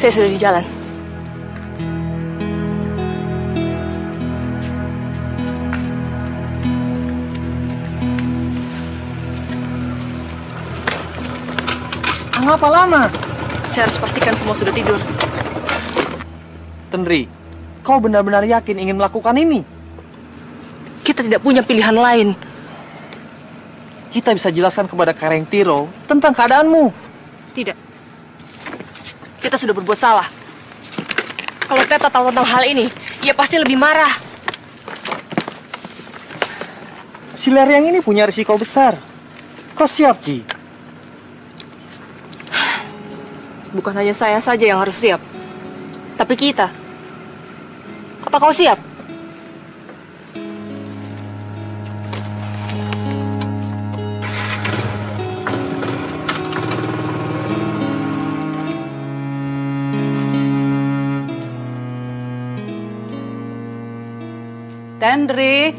Saya sudah di jalan. Mengapa lama? Saya harus pastikan semua sudah tidur. Tendri, kau benar-benar yakin ingin melakukan ini? Kita tidak punya pilihan lain. Kita bisa jelaskan kepada Kareng Tiro tentang keadaanmu. Tidak. Kita sudah berbuat salah. Kalau Teta tahu tentang hal ini, ia pasti lebih marah. Si Leriang ini punya risiko besar. Kau siap, Ci? Bukan hanya saya saja yang harus siap, tapi kita. Apa kau siap? Tendri,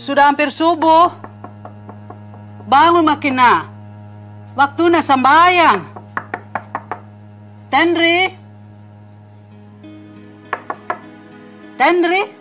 sudah hampir subuh. Bangun Makina. Waktunya sembahyang. Tendri. Tendri.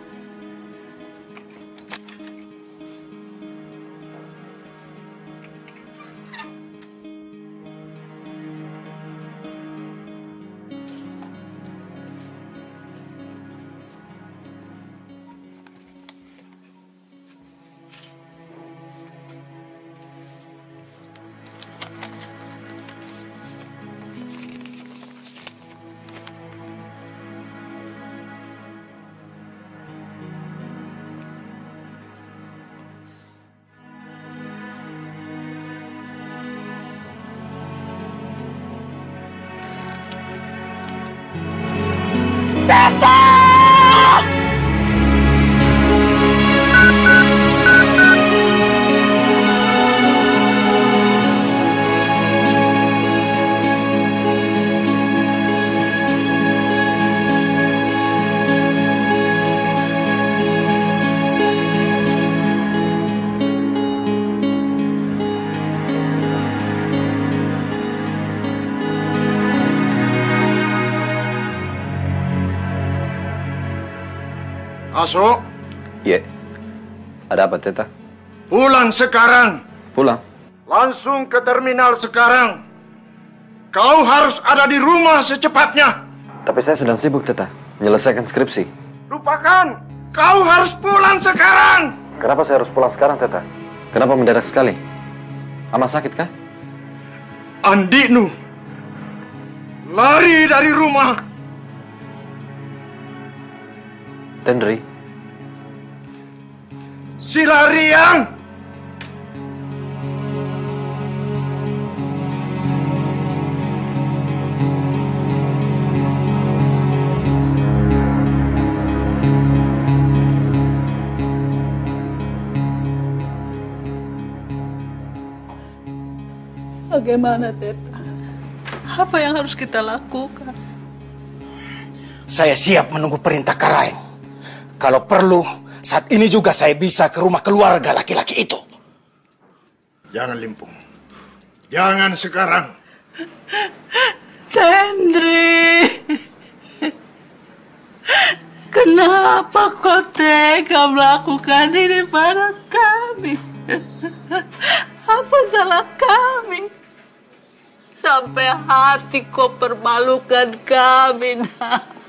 Masuk. Iya. Ada apa, Teta? Pulang sekarang. Pulang? Langsung ke terminal sekarang. Kau harus ada di rumah secepatnya. Tapi saya sedang sibuk, Teta. Menyelesaikan skripsi. Lupakan. Kau harus pulang sekarang. Kenapa saya harus pulang sekarang, Teta? Kenapa mendadak sekali? Ama sakit kah? Andiknu lari dari rumah. Tendri. Si Lariang. Bagaimana, Teta? Apa yang harus kita lakukan? Saya siap menunggu perintah Karaeng. Kalau perlu, saat ini juga saya bisa ke rumah keluarga laki-laki itu. Jangan limpung. Jangan sekarang. Tendri, kenapa kau tega melakukan ini pada kami? Apa salah kami? Sampai hati kau permalukan kami, nak.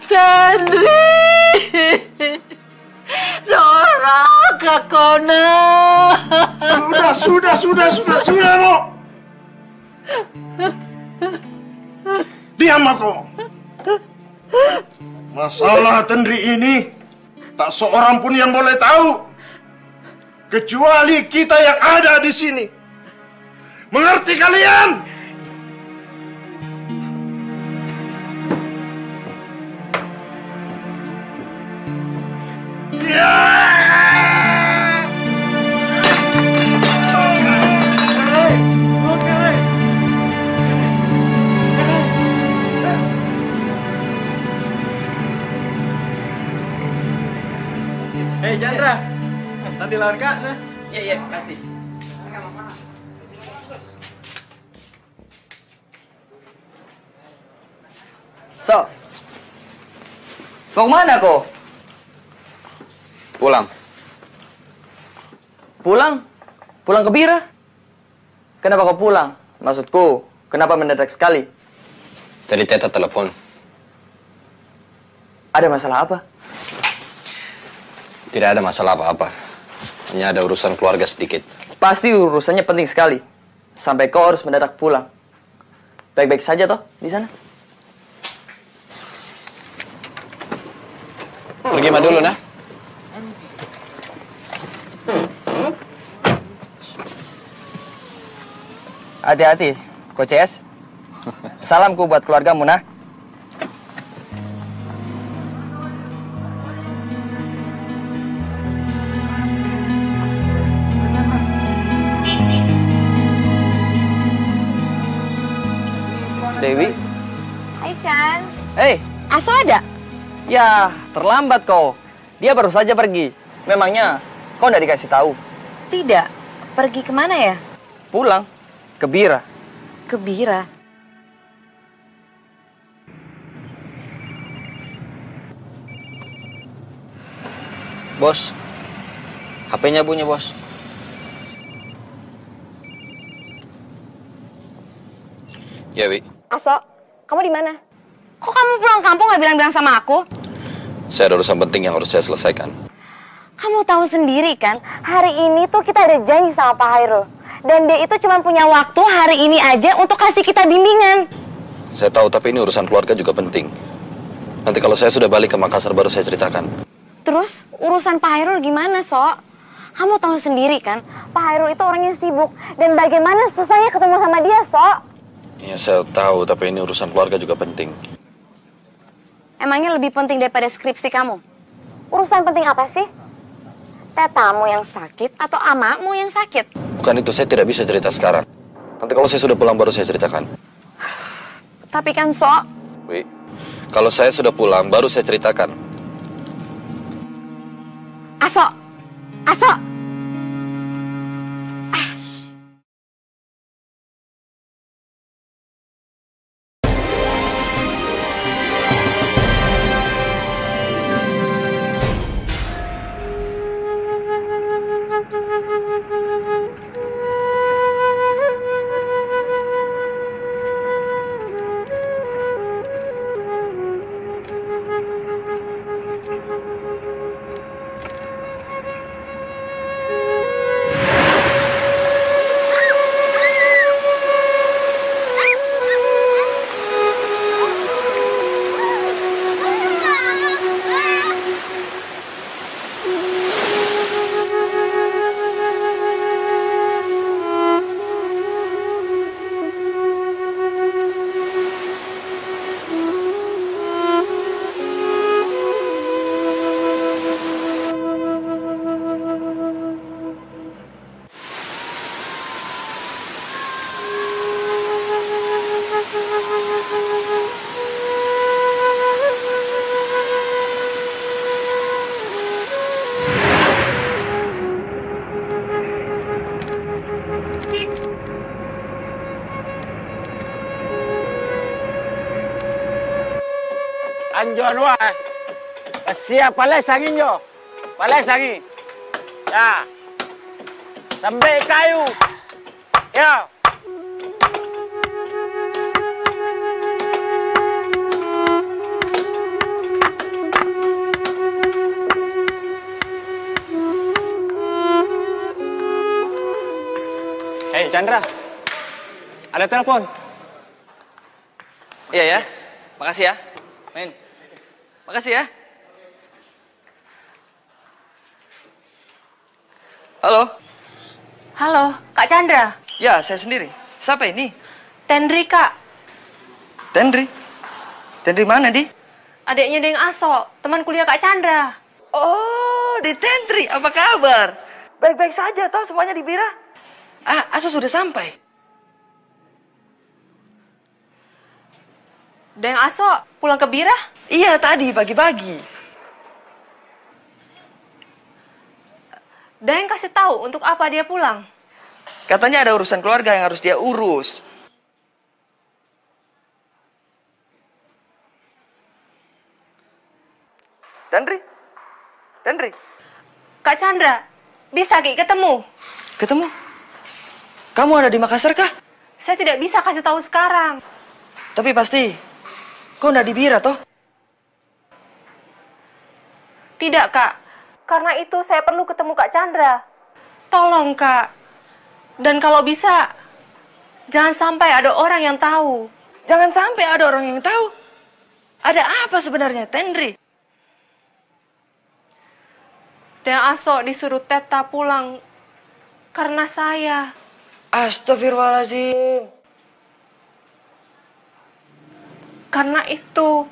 Tendri, Doraka kona. Sudah, Mo. Diam aku. Masalah Tendri ini tak seorang pun yang boleh tahu, kecuali kita yang ada di sini. Mengerti kalian? Hei Chandra, nanti lawan Kak, nah. Iya, pasti. So, mau kemana kau? Pulang. Pulang? Pulang ke Bira? Kenapa kau pulang? Maksudku, kenapa mendadak sekali? Tadi Teta telepon. Ada masalah apa? Tidak ada masalah apa-apa. Hanya ada urusan keluarga sedikit. Pasti urusannya penting sekali. Sampai kau harus mendadak pulang. Baik-baik saja toh di sana? Pergi mah dulu, nah. Hati-hati, Coach. Salamku buat keluargamu, nah. Dewi? Hai, Chan. Hei, Aso ada? ya terlambat kau. Dia baru saja pergi. Memangnya kau nggak dikasih tahu? Tidak. Pergi kemana ya? Pulang ke Bira. Ke Bira. Bos, HP-nya bunyi, bos. Ya, Wi. Aso, kamu di mana? Kok kamu pulang kampung nggak bilang-bilang sama aku? Saya ada urusan penting yang harus saya selesaikan. Kamu tahu sendiri kan, hari ini tuh kita ada janji sama Pak Hairul. Dan dia itu cuma punya waktu hari ini aja untuk kasih kita bimbingan. Saya tahu, tapi ini urusan keluarga juga penting. Nanti kalau saya sudah balik ke Makassar baru saya ceritakan. Terus, urusan Pak Hairul gimana, Sok? Kamu tahu sendiri kan, Pak Hairul itu orang yang sibuk. Dan bagaimana susahnya ketemu sama dia, Sok? Ya, saya tahu, tapi ini urusan keluarga juga penting. Emangnya lebih penting daripada skripsi kamu? Urusan penting apa sih? Tetamu yang sakit atau amakmu yang sakit? Bukan itu, saya tidak bisa cerita sekarang. Nanti kalau saya sudah pulang baru saya ceritakan. Tapi kan, Sok, Wi, kalau saya sudah pulang baru saya ceritakan. Aso, Aso. Anjon wah. Siap palai sangin yo. Palai sangin. Ya. Sampai kayu. Ya. Hei, Chandra. Ada telepon. Iya ya. Makasih ya. Men. Makasih ya. Halo. Halo, Kak Chandra. Ya, saya sendiri. Siapa ini? Tendri, Kak. Tendri. Tendri mana, Di? Adiknya Deng Aso, teman kuliah Kak Chandra. Oh, di Tendri. Apa kabar? Baik-baik saja, toh semuanya di Bira. Aso sudah sampai. Deng Aso pulang ke Bira? Iya, tadi pagi-pagi. Deng kasih tahu untuk apa dia pulang. Katanya ada urusan keluarga yang harus dia urus. Tendri? Tendri? Kak Chandra, bisa Ki ketemu? Ketemu? Kamu ada di Makassar kah? Saya tidak bisa kasih tahu sekarang. Tapi pasti kau nggak di Bira toh? Tidak, Kak. Karena itu saya perlu ketemu Kak Chandra. Tolong, Kak. Dan kalau bisa, jangan sampai ada orang yang tahu. Jangan sampai ada orang yang tahu. Ada apa sebenarnya, Tendri? Dan Aso disuruh Teta pulang karena saya. Astagfirullahaladzim. Karena itu,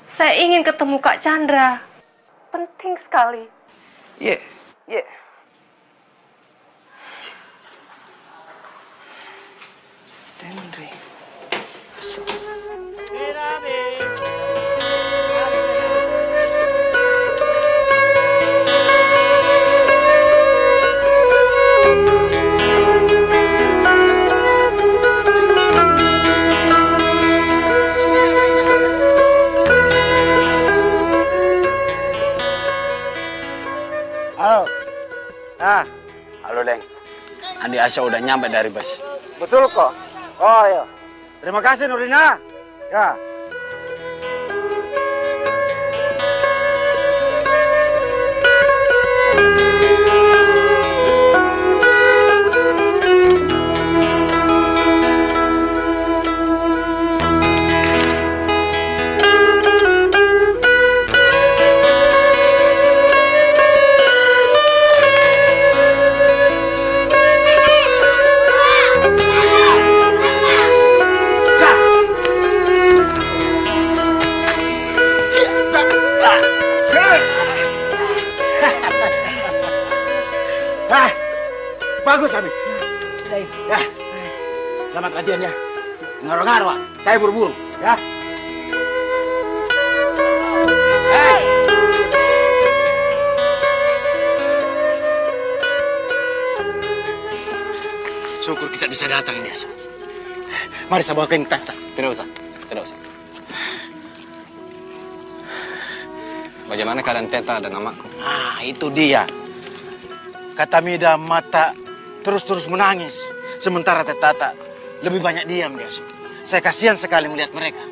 saya ingin ketemu Kak Chandra. Penting sekali. Iya. Tendri. Halo. Halo, Deng. Andi Asya udah nyampe dari bus. Betul kok. Oh, iya. Terima kasih, Nurina. Ya. Bagus, Ami. Ya. Selamat latihan ya. Ngaruh-ngaruh, saya buru-buru ya. Syukur kita bisa datang ini, Aso. Mari saya bawakan tas, tak? Tidak usah. Bagaimana keadaan Teta dan namaku? Ah, itu dia. Kata Mida, mata terus menangis. Sementara Teta lebih banyak diam, dia. Saya kasihan sekali melihat mereka.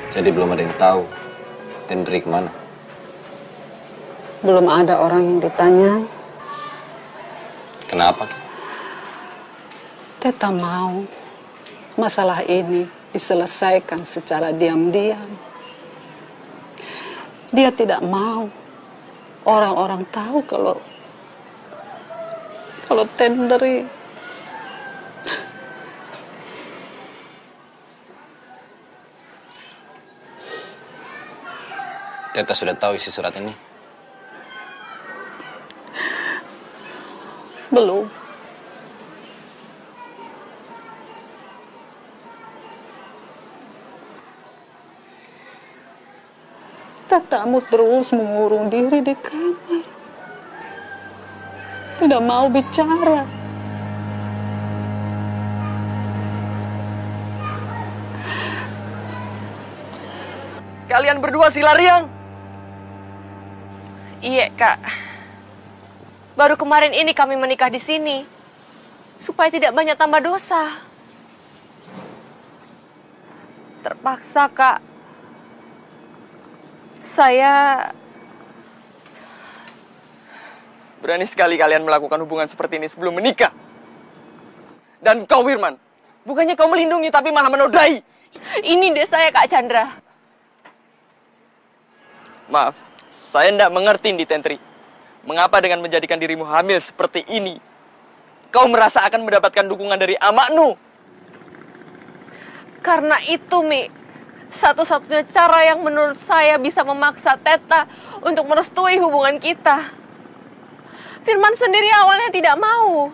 Jadi belum ada yang tahu Tendri kemana? Belum ada orang yang ditanya. Kenapa? Teta mau masalah ini diselesaikan secara diam-diam. Dia tidak mau orang-orang tahu kalau Tendri. Teta sudah tahu isi surat ini? Belum. Tetamu terus mengurung diri di kamar. Tidak mau bicara. Kalian berdua silariang. Iya, Kak. Baru kemarin ini kami menikah di sini. Supaya tidak banyak tambah dosa. Terpaksa, Kak. Saya... Berani sekali kalian melakukan hubungan seperti ini sebelum menikah. Dan kau, Firman, bukannya kau melindungi tapi malah menodai. Ini dia saya, Kak Chandra. Maaf, saya tidak mengerti, Ndi Tentri. Mengapa dengan menjadikan dirimu hamil seperti ini, kau merasa akan mendapatkan dukungan dari amakmu? Karena itu, Mi. Satu-satunya cara yang menurut saya bisa memaksa Teta untuk merestui hubungan kita. Firman sendiri awalnya tidak mau.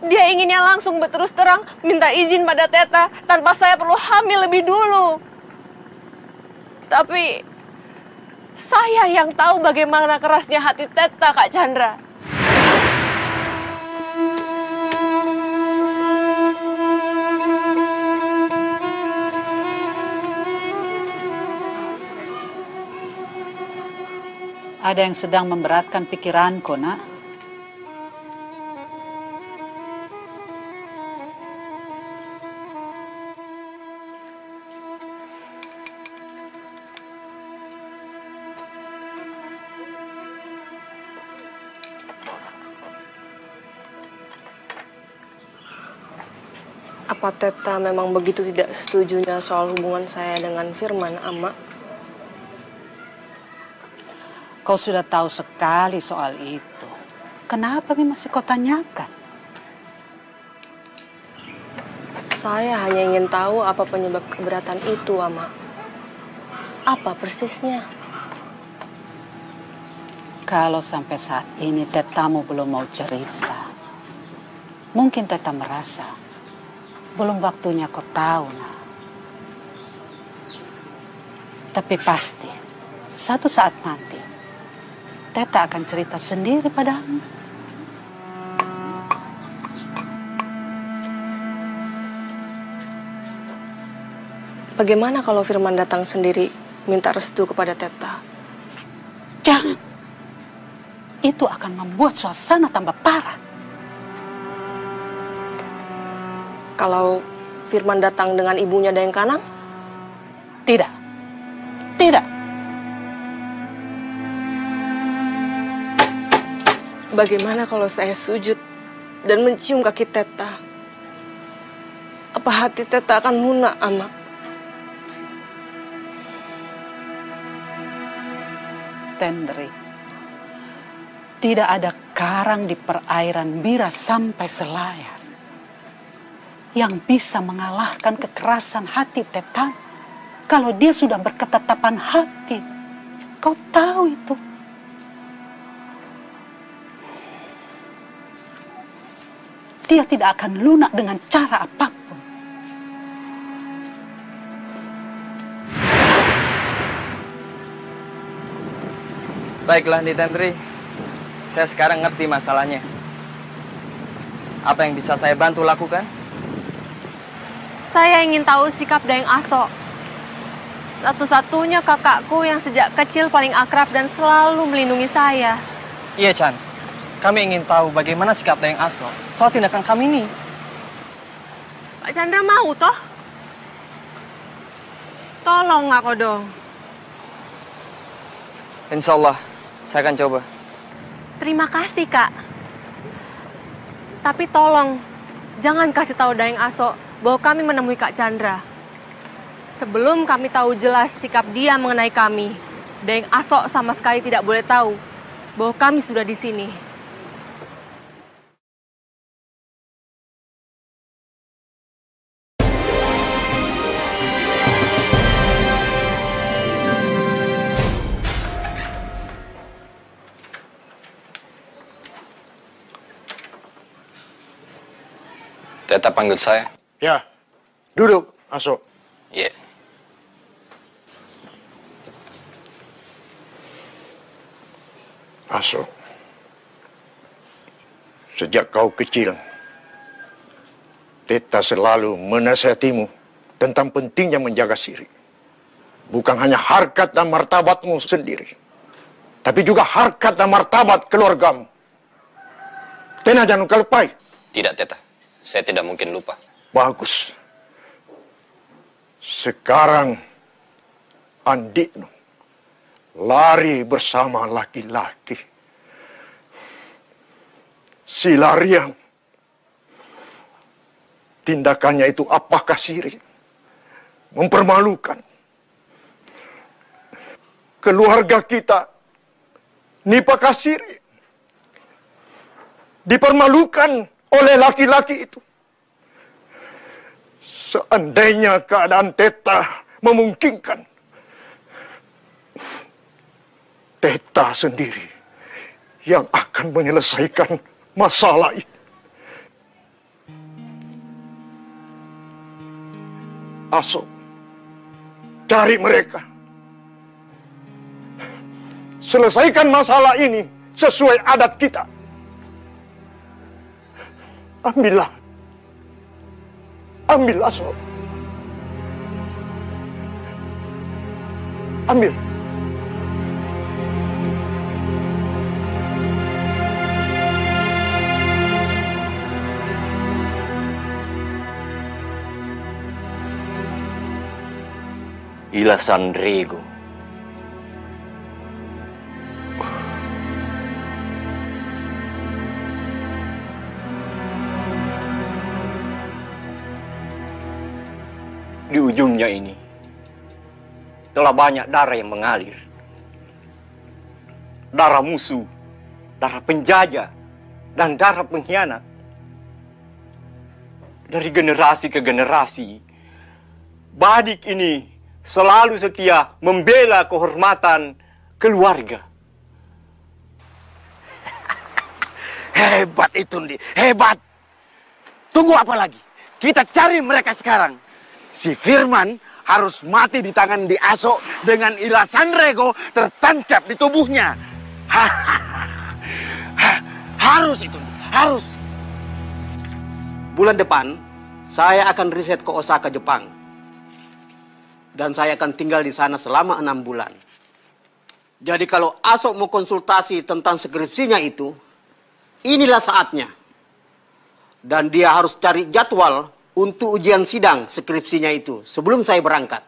Dia inginnya langsung berterus terang minta izin pada Teta tanpa saya perlu hamil lebih dulu. Tapi saya yang tahu bagaimana kerasnya hati Teta, Kak Chandra. Ada yang sedang memberatkan pikiranku, nak. Apa Teta memang begitu tidak setujunya soal hubungan saya dengan Firman, Ama? Kau sudah tahu sekali soal itu. Kenapa masih kau tanyakan? Saya hanya ingin tahu apa penyebab keberatan itu, Ama. Apa persisnya? Kalau sampai saat ini Tetamu belum mau cerita, mungkin Teta merasa belum waktunya kau tahu, nah. Tapi pasti, satu saat nanti, Teta akan cerita sendiri padamu. Bagaimana kalau Firman datang sendiri minta restu kepada Teta? Jangan. Itu akan membuat suasana tambah parah. Kalau Firman datang dengan ibunya Dayang Kanang? Tidak. Tidak. Bagaimana kalau saya sujud dan mencium kaki Teta? Apa hati Teta akan lunak, Ama? Tendri, tidak ada karang di perairan Bira sampai Selayar yang bisa mengalahkan kekerasan hati Teta kalau dia sudah berketetapan hati. Kau tahu itu. Dia tidak akan lunak dengan cara apapun. Baiklah, Ndi Tentri. Saya sekarang ngerti masalahnya. Apa yang bisa saya bantu lakukan? Saya ingin tahu sikap Dayang Aso. Satu-satunya kakakku yang sejak kecil paling akrab dan selalu melindungi saya. Iya, Chan. Kami ingin tahu bagaimana sikap Dayang Aso soal tindakan kami ini. Pak Chandra mau toh? Tolong aku dong. Insya Allah, saya akan coba. Terima kasih, Kak. Tapi tolong, jangan kasih tahu Dayang Aso bahwa kami menemui Kak Chandra. Sebelum kami tahu jelas sikap dia mengenai kami, Dayang Aso sama sekali tidak boleh tahu bahwa kami sudah di sini. Teta panggil saya. Ya, duduk, Aso. Iya. Aso, sejak kau kecil, Teta selalu menasihatimu tentang pentingnya menjaga diri. Bukan hanya harkat dan martabatmu sendiri, tapi juga harkat dan martabat keluargamu. Tena jangan kau lupai. Tidak, Teta. Saya tidak mungkin lupa. Bagus. Sekarang Andikno lari bersama laki-laki. Si larian. Tindakannya itu apakah sirik? Mempermalukan. Keluarga kita nipakah sirik? Dipermalukan oleh laki-laki itu. Seandainya keadaan Teta memungkinkan, Teta sendiri yang akan menyelesaikan masalah ini. Aso, cari mereka. Selesaikan masalah ini sesuai adat kita. Ambillah. Ambil, Aso. Ambil. Ilasan Rego. Di ujungnya ini telah banyak darah yang mengalir. Darah musuh, darah penjajah, dan darah pengkhianat. Dari generasi ke generasi, Badik ini selalu setia membela kehormatan keluarga. Hebat itu, Ndi. Hebat. Tunggu apa lagi? Kita cari mereka sekarang. Si Firman harus mati di tangan Di Aso dengan ilasan Rego tertancap di tubuhnya. Harus itu, harus. Bulan depan, saya akan riset ke Osaka, Jepang. Dan saya akan tinggal di sana selama 6 bulan. Jadi kalau Aso mau konsultasi tentang skripsinya itu, inilah saatnya. Dan dia harus cari jadwal untuk ujian sidang skripsinya itu sebelum saya berangkat.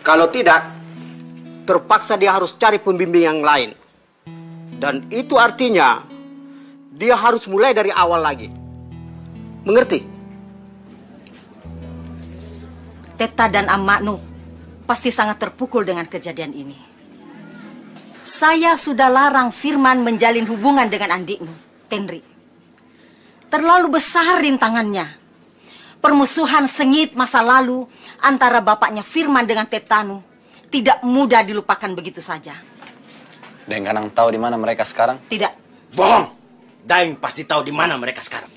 Kalau tidak, terpaksa dia harus cari pembimbing yang lain. Dan itu artinya dia harus mulai dari awal lagi. Mengerti? Teta dan Amaknu pasti sangat terpukul dengan kejadian ini. Saya sudah larang Firman menjalin hubungan dengan adikmu, Tenri. Terlalu besar rintangannya. Permusuhan sengit masa lalu antara bapaknya Firman dengan Tetanu tidak mudah dilupakan begitu saja. Deng Kanang tahu di mana mereka sekarang? Tidak. Bohong. Daeng pasti tahu di mana mereka sekarang.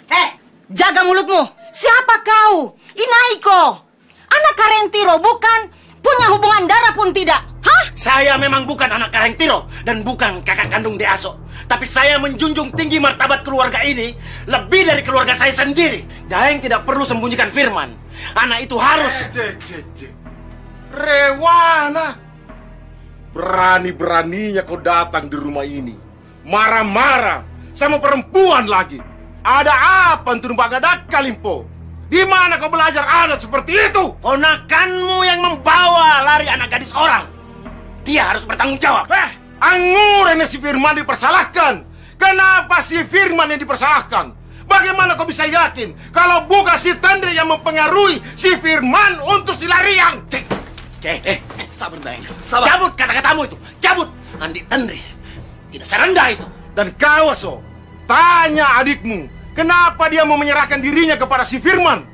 Jaga mulutmu. Siapa kau? Inaiko. Anak Karentiro bukan? Punya hubungan darah pun tidak. Hah? Saya memang bukan anak Karentiro dan bukan kakak kandung De Aso. Tapi saya menjunjung tinggi martabat keluarga ini lebih dari keluarga saya sendiri. Daeng tidak perlu sembunyikan Firman. Anak itu harus... Rewana, berani-beraninya kau datang di rumah ini, marah-marah sama perempuan lagi. Ada apa untuk Mbak Kalimpo? Di mana kau belajar adat seperti itu? Ponakanmu yang membawa lari anak gadis orang. Dia harus bertanggung jawab. Anggurannya si Firman dipersalahkan. Kenapa si Firman yang dipersalahkan? Bagaimana kau bisa yakin kalau bukan si Tendre yang mempengaruhi si Firman untuk si Lariang? Sabar, Daeng. Cabut kata-katamu itu. Cabut. Andi Tendre tidak serendah itu. Dan kau, Aso, tanya adikmu, kenapa dia mau menyerahkan dirinya kepada si Firman?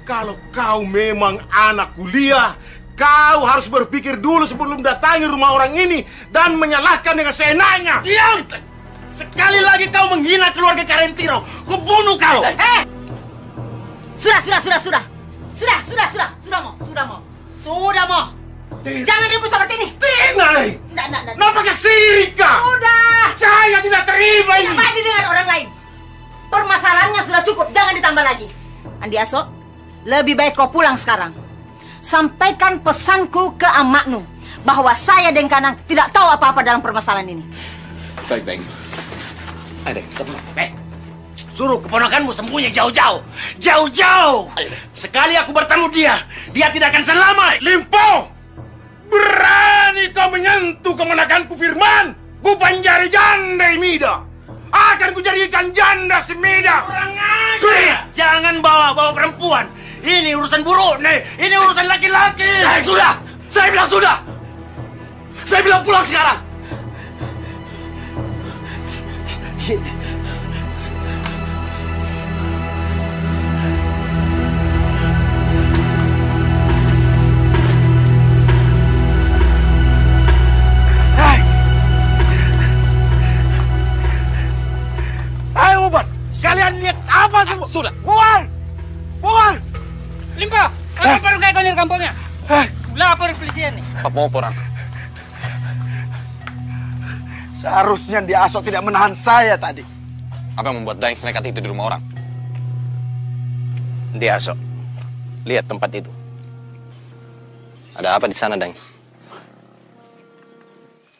Kalau kau memang anak kuliah, kau harus berpikir dulu sebelum datangi rumah orang ini dan menyalahkan dengan seenaknya. Diam! Sekali lagi kau menghina keluarga Karentiro, kubunuh kau. Sudah mau. Jangan ribut seperti ini. Tinai! Nggak. Nampaknya sirika! Sudah! Saya tidak terima ini! Tidak baik didengar orang lain. Permasalahannya sudah cukup, jangan ditambah lagi. Andi Aso, lebih baik kau pulang sekarang. Sampaikan pesanku ke Amaknu bahwa saya dan Kanang tidak tahu apa-apa dalam permasalahan ini. Baik. Ada, suruh keponakanmu sembunyi jauh-jauh. Jauh-jauh. Sekali aku bertemu dia tidak akan selamat. Limpo! Berani kau menyentuh kemenakanku Firman? Ku panjari janda Imida. Akan ku jadikan janda semida. Kurang aja. Jangan bawa perempuan. Ini urusan buruk nih. Ini urusan laki-laki. Sudah. Saya bilang sudah. Saya bilang pulang sekarang. Ayo, Ubat. Kalian lihat apa semua? Sudah. Buar! Limpa, apa baru kayak kalian kampungnya? Lapor polisian nih. Apa mau porang? Seharusnya Di Aso tidak menahan saya tadi. Apa yang membuat Daeng senekat itu di rumah orang? Di Aso, lihat tempat itu. Ada apa di sana, Daeng?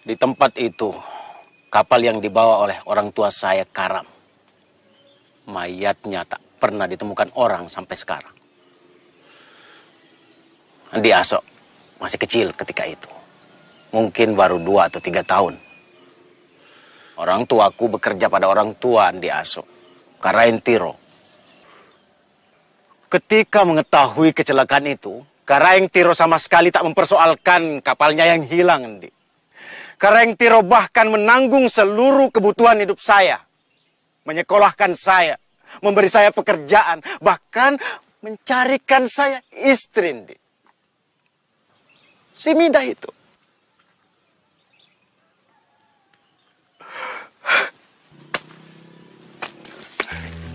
Di tempat itu, kapal yang dibawa oleh orang tua saya karam. Mayatnya tak pernah ditemukan orang sampai sekarang. Andi Aso masih kecil ketika itu. Mungkin baru 2 atau 3 tahun. Orang tuaku bekerja pada orang tua Andi Aso, Karaeng-Tiro. Ketika mengetahui kecelakaan itu, Karaeng-Tiro sama sekali tak mempersoalkan kapalnya yang hilang, Andi. Karaeng-Tiro bahkan menanggung seluruh kebutuhan hidup saya. Menyekolahkan saya, memberi saya pekerjaan, bahkan mencarikan saya istri, Andi. Si Mida itu.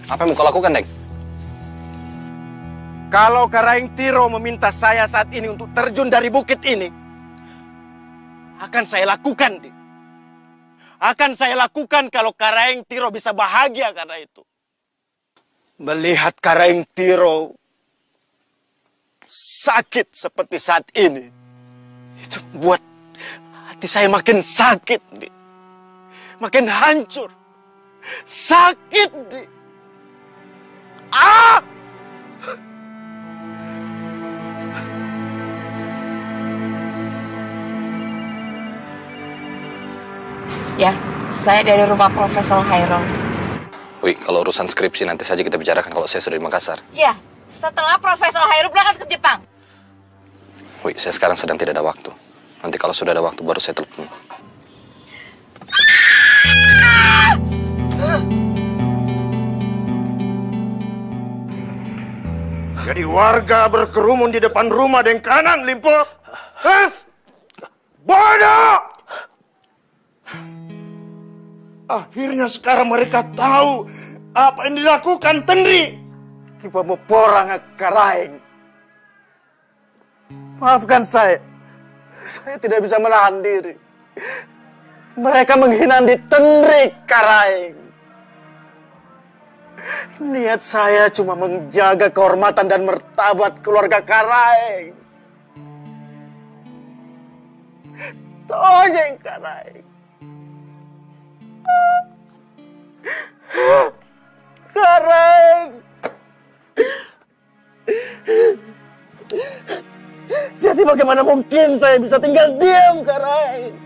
Apa yang mau kau lakukan, Deng? Kalau Karaeng-Tiro meminta saya saat ini untuk terjun dari bukit ini, akan saya lakukan, Dik. Akan saya lakukan kalau Karaeng-Tiro bisa bahagia karena itu. Melihat Karaeng-Tiro sakit seperti saat ini, itu membuat hati saya makin sakit, Dik. Makin hancur. Sakit, Dik. Ah! Ya, saya dari rumah Profesor Hairul. Wih, kalau urusan skripsi nanti saja kita bicarakan kalau saya sudah di Makassar. Ya, setelah Profesor Hairul berangkat ke Jepang. Wih, saya sekarang sedang tidak ada waktu. Nanti kalau sudah ada waktu baru saya telepon. Jadi warga berkerumun di depan rumah dan kanan, Limpo. Hah? Bodoh! Akhirnya sekarang mereka tahu apa yang dilakukan Tendri. Kita mau porang Karaeng. Maafkan saya. Saya tidak bisa menahan diri. Mereka menghina di Tendri Karaeng. Niat saya cuma menjaga kehormatan dan martabat keluarga Karaeng. Tojeng Karaeng. Karaeng. Jadi bagaimana mungkin saya bisa tinggal diam, Karaeng?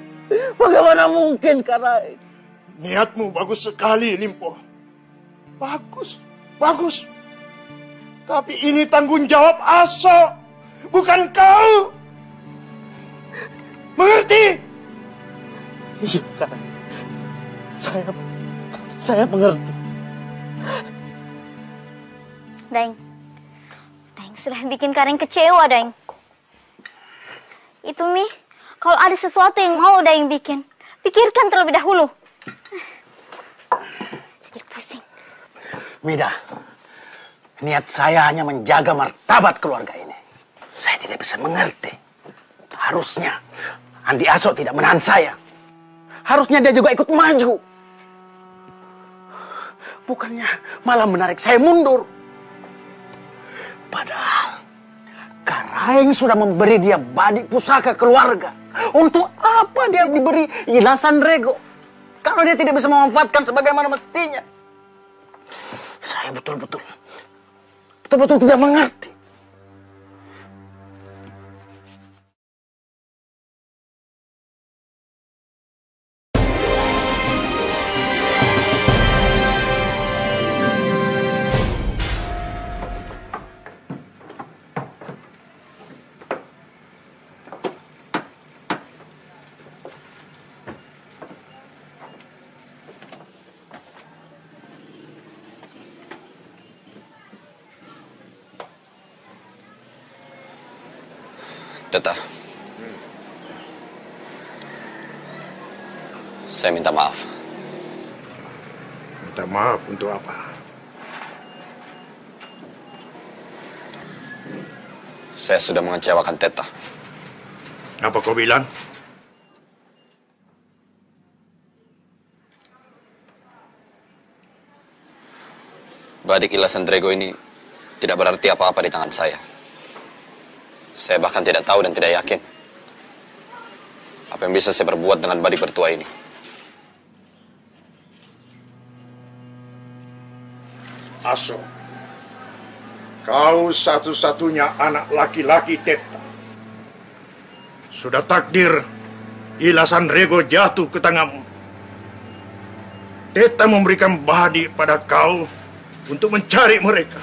Bagaimana mungkin, Karaeng? Niatmu bagus sekali, Limpo. Bagus, bagus. Tapi ini tanggung jawab Aso, bukan kau. Mengerti? Iya, Karaeng. Saya mengerti. Daeng, sudah bikin Karaeng kecewa, Daeng. Itu Mi, kalau ada sesuatu yang mau Daeng bikin, pikirkan terlebih dahulu. Jadi pusing. Mida, niat saya hanya menjaga martabat keluarga ini. Saya tidak bisa mengerti. Harusnya Andi Aso tidak menahan saya. Harusnya dia juga ikut maju. Bukannya malah menarik saya mundur. Padahal Karaeng sudah memberi dia badik pusaka keluarga. Untuk apa dia diberi ilasan rego kalau dia tidak bisa memanfaatkan sebagaimana mestinya? Saya betul-betul tidak mengerti. Teta, saya minta maaf. Minta maaf untuk apa? Saya sudah mengecewakan Teta. Apa kau bilang? Badik ilasan Drego ini tidak berarti apa-apa di tangan saya. Saya bahkan tidak tahu dan tidak yakin apa yang bisa saya perbuat dengan badik bertua ini. Aso, Kau satu-satunya anak laki-laki Teta. Sudah takdir Ilasan Rego jatuh ke tanganmu. Teta memberikan Badi pada kau untuk mencari mereka.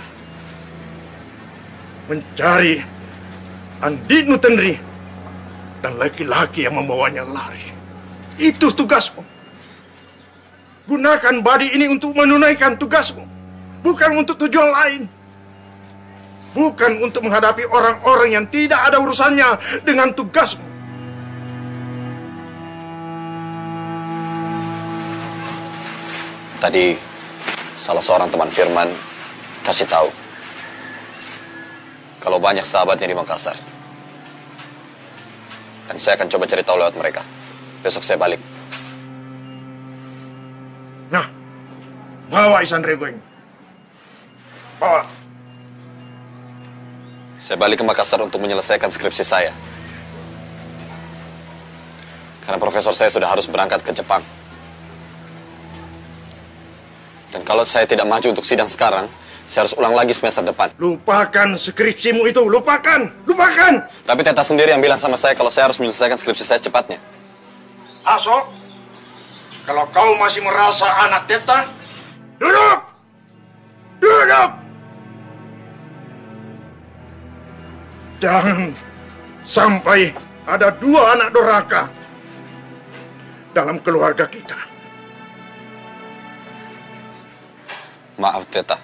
Mencari Andiknu Tenri dan laki-laki yang membawanya lari. Itu tugasmu. Gunakan Badi ini untuk menunaikan tugasmu. Bukan untuk tujuan lain. Bukan untuk menghadapi orang-orang yang tidak ada urusannya dengan tugasmu. Tadi salah seorang teman Firman kasih tahu kalau banyak sahabatnya di Makassar. Dan saya akan coba cari tahu lewat mereka. Besok saya balik. Nah, bawa Ihsan Rego ini. Bawa. Saya balik ke Makassar untuk menyelesaikan skripsi saya. Karena profesor saya sudah harus berangkat ke Jepang. Dan kalau saya tidak maju untuk sidang sekarang, saya harus ulang lagi semester depan. Lupakan skripsimu itu, lupakan, lupakan. Tapi Teta sendiri yang bilang sama saya kalau saya harus menyelesaikan skripsi saya secepatnya. Aso, kalau kau masih merasa anak Teta, duduk! Duduk! Jangan sampai ada 2 anak doraka dalam keluarga kita. Maaf, Teta.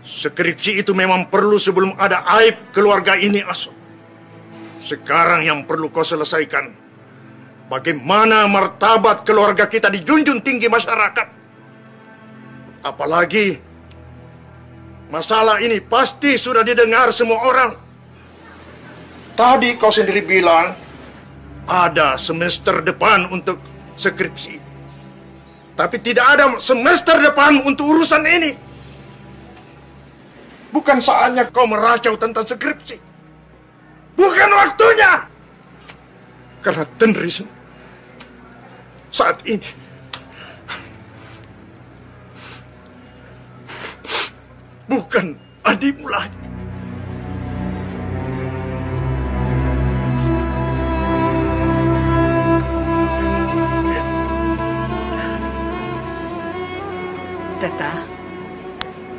Skripsi itu memang perlu sebelum ada aib keluarga ini, Aso. Sekarang yang perlu kau selesaikan, bagaimana martabat keluarga kita dijunjung tinggi masyarakat. Apalagi, masalah ini pasti sudah didengar semua orang. Tadi kau sendiri bilang, ada semester depan untuk skripsi. Tapi tidak ada semester depan untuk urusan ini. Bukan saatnya kau meracau tentang skripsi. Bukan waktunya. Karena Tenri saat ini bukan adikmu lagi.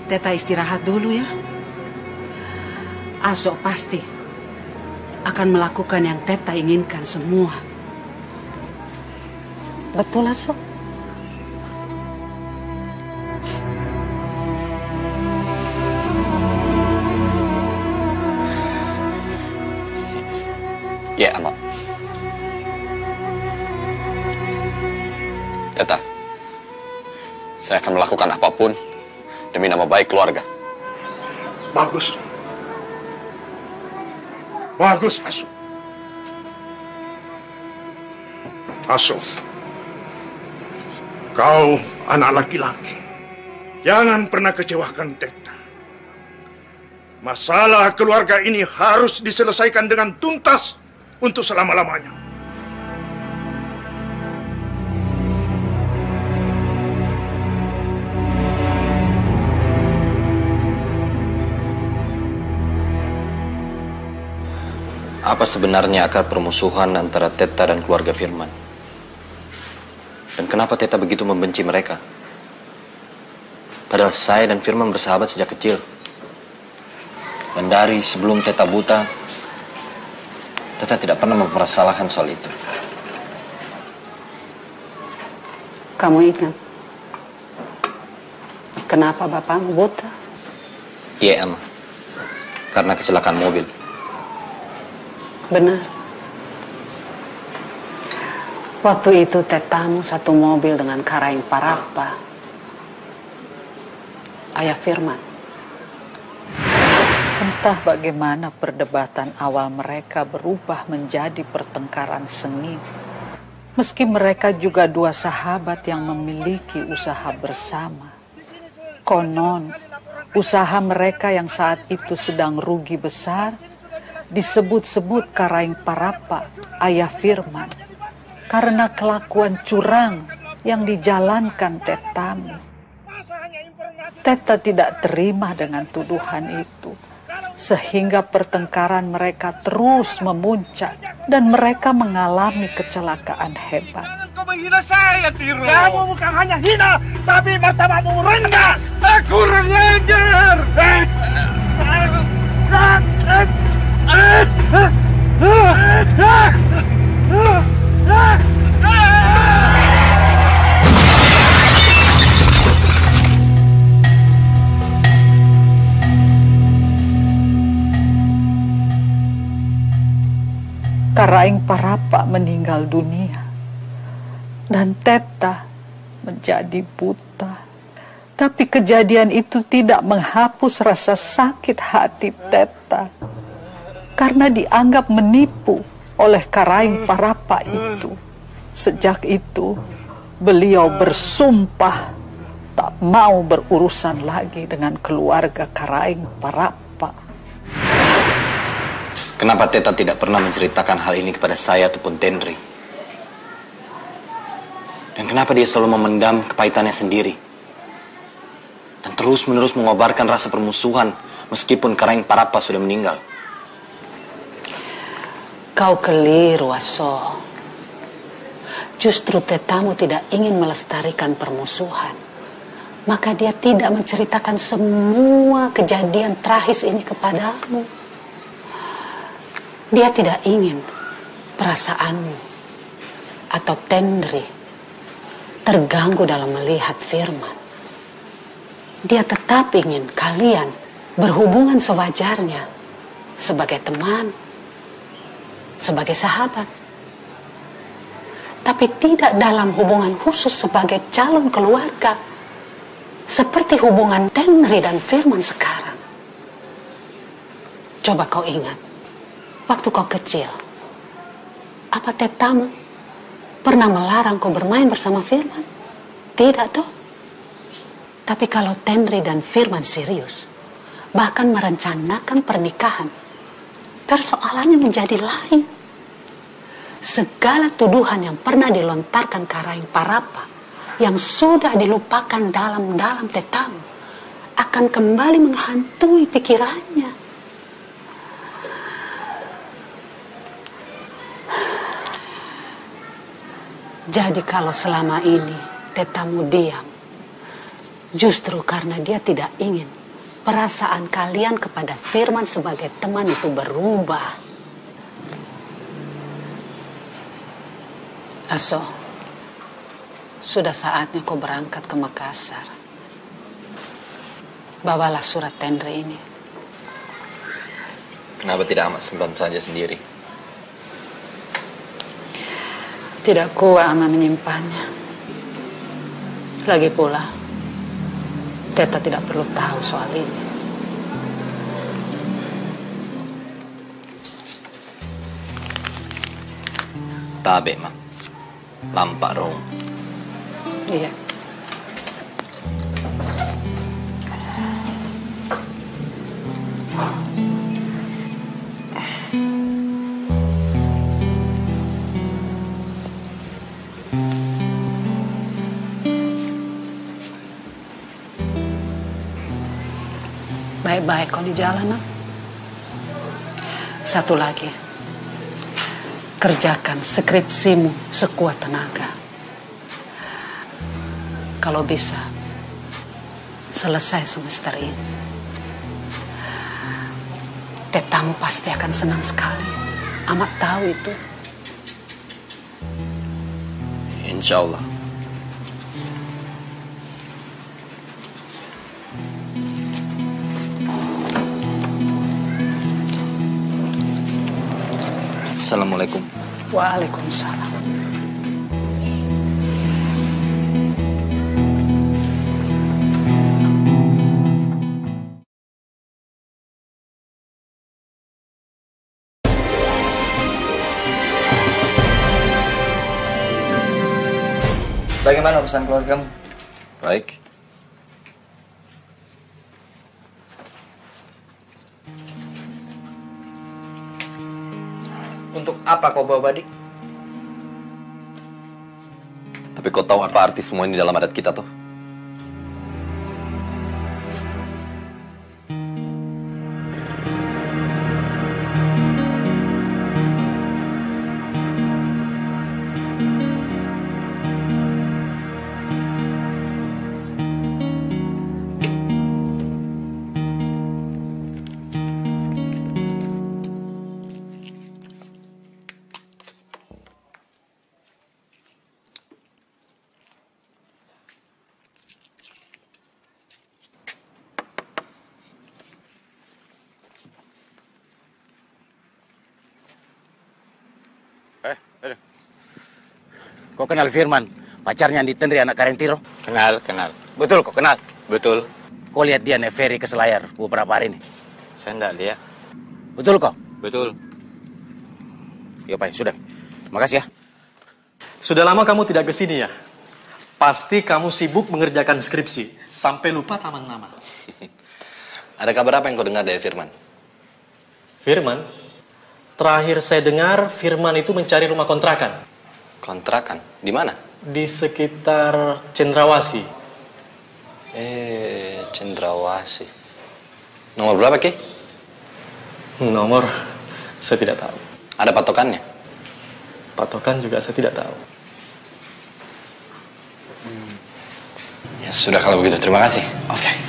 Teta istirahat dulu ya. Aso pasti akan melakukan yang Teta inginkan semua. Betul, Aso? Ya, Ama. Teta, saya akan melakukan apapun demi nama baik keluarga. Bagus. Bagus, Aso. Aso, kau anak laki-laki. Jangan pernah kecewakan Teta. Masalah keluarga ini harus diselesaikan dengan tuntas untuk selama-lamanya. Apa sebenarnya akar permusuhan antara Teta dan keluarga Firman? Dan kenapa Teta begitu membenci mereka? Padahal saya dan Firman bersahabat sejak kecil. Dan dari sebelum Teta buta, Teta tidak pernah mempermasalahkan soal itu. Kamu ingat kenapa bapakmu buta? Iya, Ama. Karena kecelakaan mobil. Benar. Waktu itu Tetamu satu mobil dengan Karaeng Parappa, ayah Firman. Entah bagaimana perdebatan awal mereka berubah menjadi pertengkaran sengit. Meski mereka juga 2 sahabat yang memiliki usaha bersama. Konon, usaha mereka yang saat itu sedang rugi besar disebut-sebut Karaeng Parappa, ayah Firman, karena kelakuan curang yang dijalankan Tetamu. Masa hanya informasi Teta tidak terima dengan tuduhan itu, sehingga pertengkaran mereka terus memuncak dan mereka mengalami kecelakaan hebat. Kau menghina saya, Tiro. Kamu bukan hanya hina, tapi martabatmu rendah. Aku kurang ajar. Karaing Parapa meninggal dunia dan Teta menjadi buta. Tapi kejadian itu tidak menghapus rasa sakit hati Teta karena dianggap menipu oleh Karaing Parapa itu. Sejak itu beliau bersumpah tak mau berurusan lagi dengan keluarga Karaing Parapa. Kenapa Teta tidak pernah menceritakan hal ini kepada saya ataupun Tenri? Dan kenapa dia selalu memendam kepahitannya sendiri? Dan terus-menerus mengobarkan rasa permusuhan meskipun Karaing Parapa sudah meninggal? Kau keliru, Aso. Justru Tetamu tidak ingin melestarikan permusuhan. Maka dia tidak menceritakan semua kejadian tragis ini kepadamu. Dia tidak ingin perasaanmu atau Tenri terganggu dalam melihat Firman. Dia tetap ingin kalian berhubungan sewajarnya sebagai teman, sebagai sahabat. Tapi tidak dalam hubungan khusus sebagai calon keluarga. Seperti hubungan Tenri dan Firman sekarang. Coba kau ingat. Waktu kau kecil, apa Tetamu pernah melarang kau bermain bersama Firman? Tidak toh? Tapi kalau Tenri dan Firman serius, bahkan merencanakan pernikahan, persoalannya menjadi lain. Segala tuduhan yang pernah dilontarkan Karaing Parapa, yang sudah dilupakan dalam-dalam Tetamu, akan kembali menghantui pikirannya. Jadi kalau selama ini Tetamu diam, justru karena dia tidak ingin perasaan kalian kepada Firman sebagai teman itu berubah. Aso, sudah saatnya kau berangkat ke Makassar. Bawalah surat Tenri ini. Kenapa tidak Amak simpan saja sendiri? Tidak kuat Ama menyimpannya. Lagi pula, Teta tidak perlu tahu soal ini. Tabe, Mak. Lampak rong. Iya. Baik-baik kau di jalan, nak. Satu lagi, kerjakan skripsimu sekuat tenaga. Kalau bisa, selesai semester ini. Tetamu pasti akan senang sekali. Amat tahu itu. Insya Allah. Assalamualaikum. Waalaikumsalam. Bagaimana urusan keluargamu? Baik. Untuk apa kau bawa Badik? Tapi kau tahu apa arti semua ini dalam adat kita, toh? Kau kenal Firman, pacarnya Andi Tenri anak Karentiro? Kenal. Betul kau kenal? Betul. Kau lihat dia naik ferry ke Selayar beberapa hari ini? Saya enggak lihat. Betul kau? Betul. Ya Pak, sudah. Makasih ya. Sudah lama kamu tidak ke sini ya? Pasti kamu sibuk mengerjakan skripsi, sampai lupa taman-nama. Ada kabar apa yang kau dengar dari Firman? Firman? Terakhir saya dengar, Firman itu mencari rumah kontrakan. Kontrakan? Di mana? Di sekitar Cendrawasih. Cendrawasih. Nomor berapa, Ki? Nomor, saya tidak tahu. Ada patokannya? Patokan juga saya tidak tahu. Ya sudah kalau begitu, terima kasih. Oke.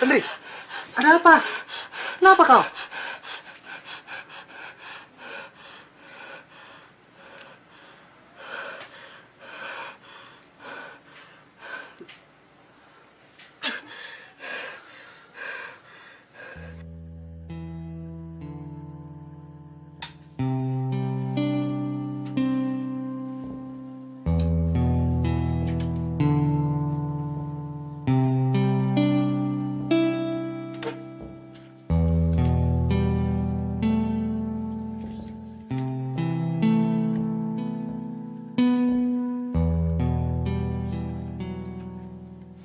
Tenri, ada apa? Kenapa kau?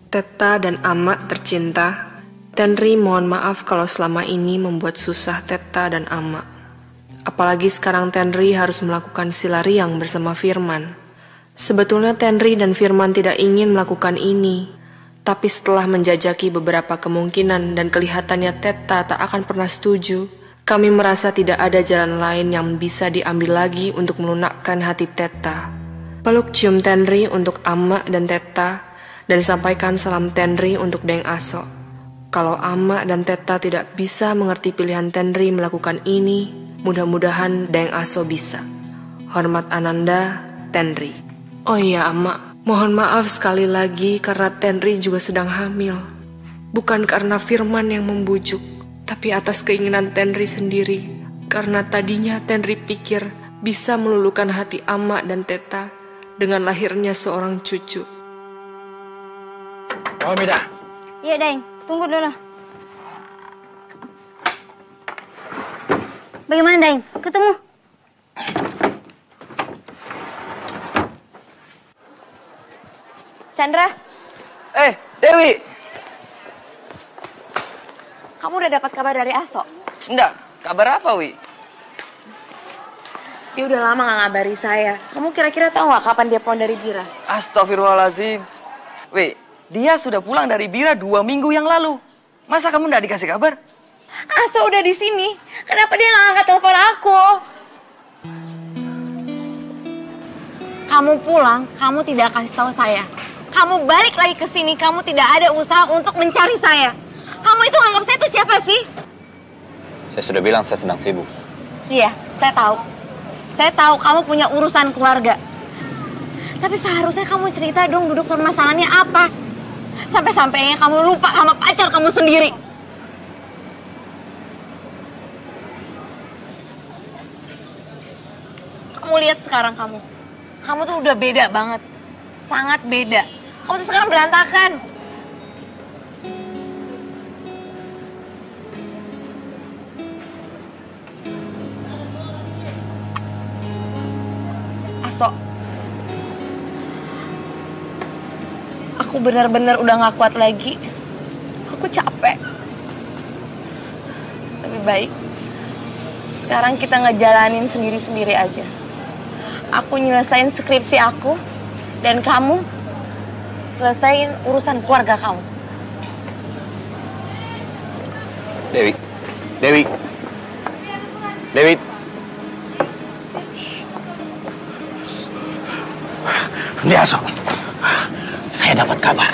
Teta dan Ama tercinta, Tenri mohon maaf kalau selama ini membuat susah Teta dan Ama. Apalagi sekarang Tenri harus melakukan silariang bersama Firman. Sebetulnya Tenri dan Firman tidak ingin melakukan ini, tapi setelah menjajaki beberapa kemungkinan dan kelihatannya Teta tak akan pernah setuju, kami merasa tidak ada jalan lain yang bisa diambil lagi untuk melunakkan hati Teta. Peluk cium Tenri untuk Ama dan Teta, dan sampaikan salam Tenri untuk Deng Aso. Kalau Ama dan Teta tidak bisa mengerti pilihan Tenri melakukan ini, mudah-mudahan Deng Aso bisa. Hormat Ananda, Tenri. Oh iya Ama, mohon maaf sekali lagi karena Tenri juga sedang hamil. Bukan karena Firman yang membujuk, tapi atas keinginan Tenri sendiri. Karena tadinya Tenri pikir bisa meluluhkan hati Ama dan Teta dengan lahirnya seorang cucu. Oh, Mida. Iya, Deng. Tunggu dulu. Bagaimana, Deng? Ketemu? Chandra? Dewi! Kamu udah dapat kabar dari Aso? Enggak. Kabar apa, Wi? Dia udah lama gak ngabari saya. Kamu kira-kira tahu nggak kapan dia pulang dari Bira? Astagfirullahaladzim. Wi, dia sudah pulang dari Bira 2 minggu yang lalu. Masa kamu nggak dikasih kabar? Aso udah di sini. Kenapa dia nggak angkat telepon aku? Kamu pulang, kamu tidak kasih tahu saya. Kamu balik lagi ke sini, kamu tidak ada usaha untuk mencari saya. Kamu itu nganggap saya itu siapa sih? Saya sudah bilang saya sedang sibuk. Iya, saya tahu. Saya tahu kamu punya urusan keluarga. Tapi seharusnya kamu cerita dong duduk permasalahannya apa. Sampai-sampainya kamu lupa sama pacar kamu sendiri. Kamu lihat sekarang kamu. Kamu tuh udah beda banget. Sangat beda. Kamu tuh sekarang berantakan. Aso. Aku benar-benar udah gak kuat lagi. Aku capek. Lebih baik sekarang kita ngejalanin sendiri-sendiri aja. Aku nyelesain skripsi aku, dan kamu selesain urusan keluarga kamu. Dewi, Dewi. Biasa. Saya dapat kabar.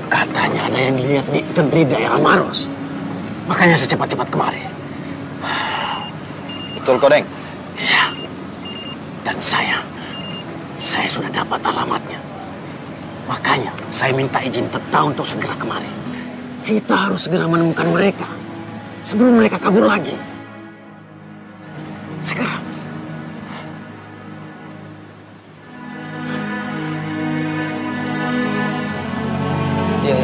Katanya ada yang lihat di daerah Maros. Makanya saya cepat-cepat kemari. Betul, Kodeng? Iya. Dan saya sudah dapat alamatnya. Makanya saya minta izin Teta untuk segera kemari. Kita harus segera menemukan mereka sebelum mereka kabur lagi. Segera. Iya.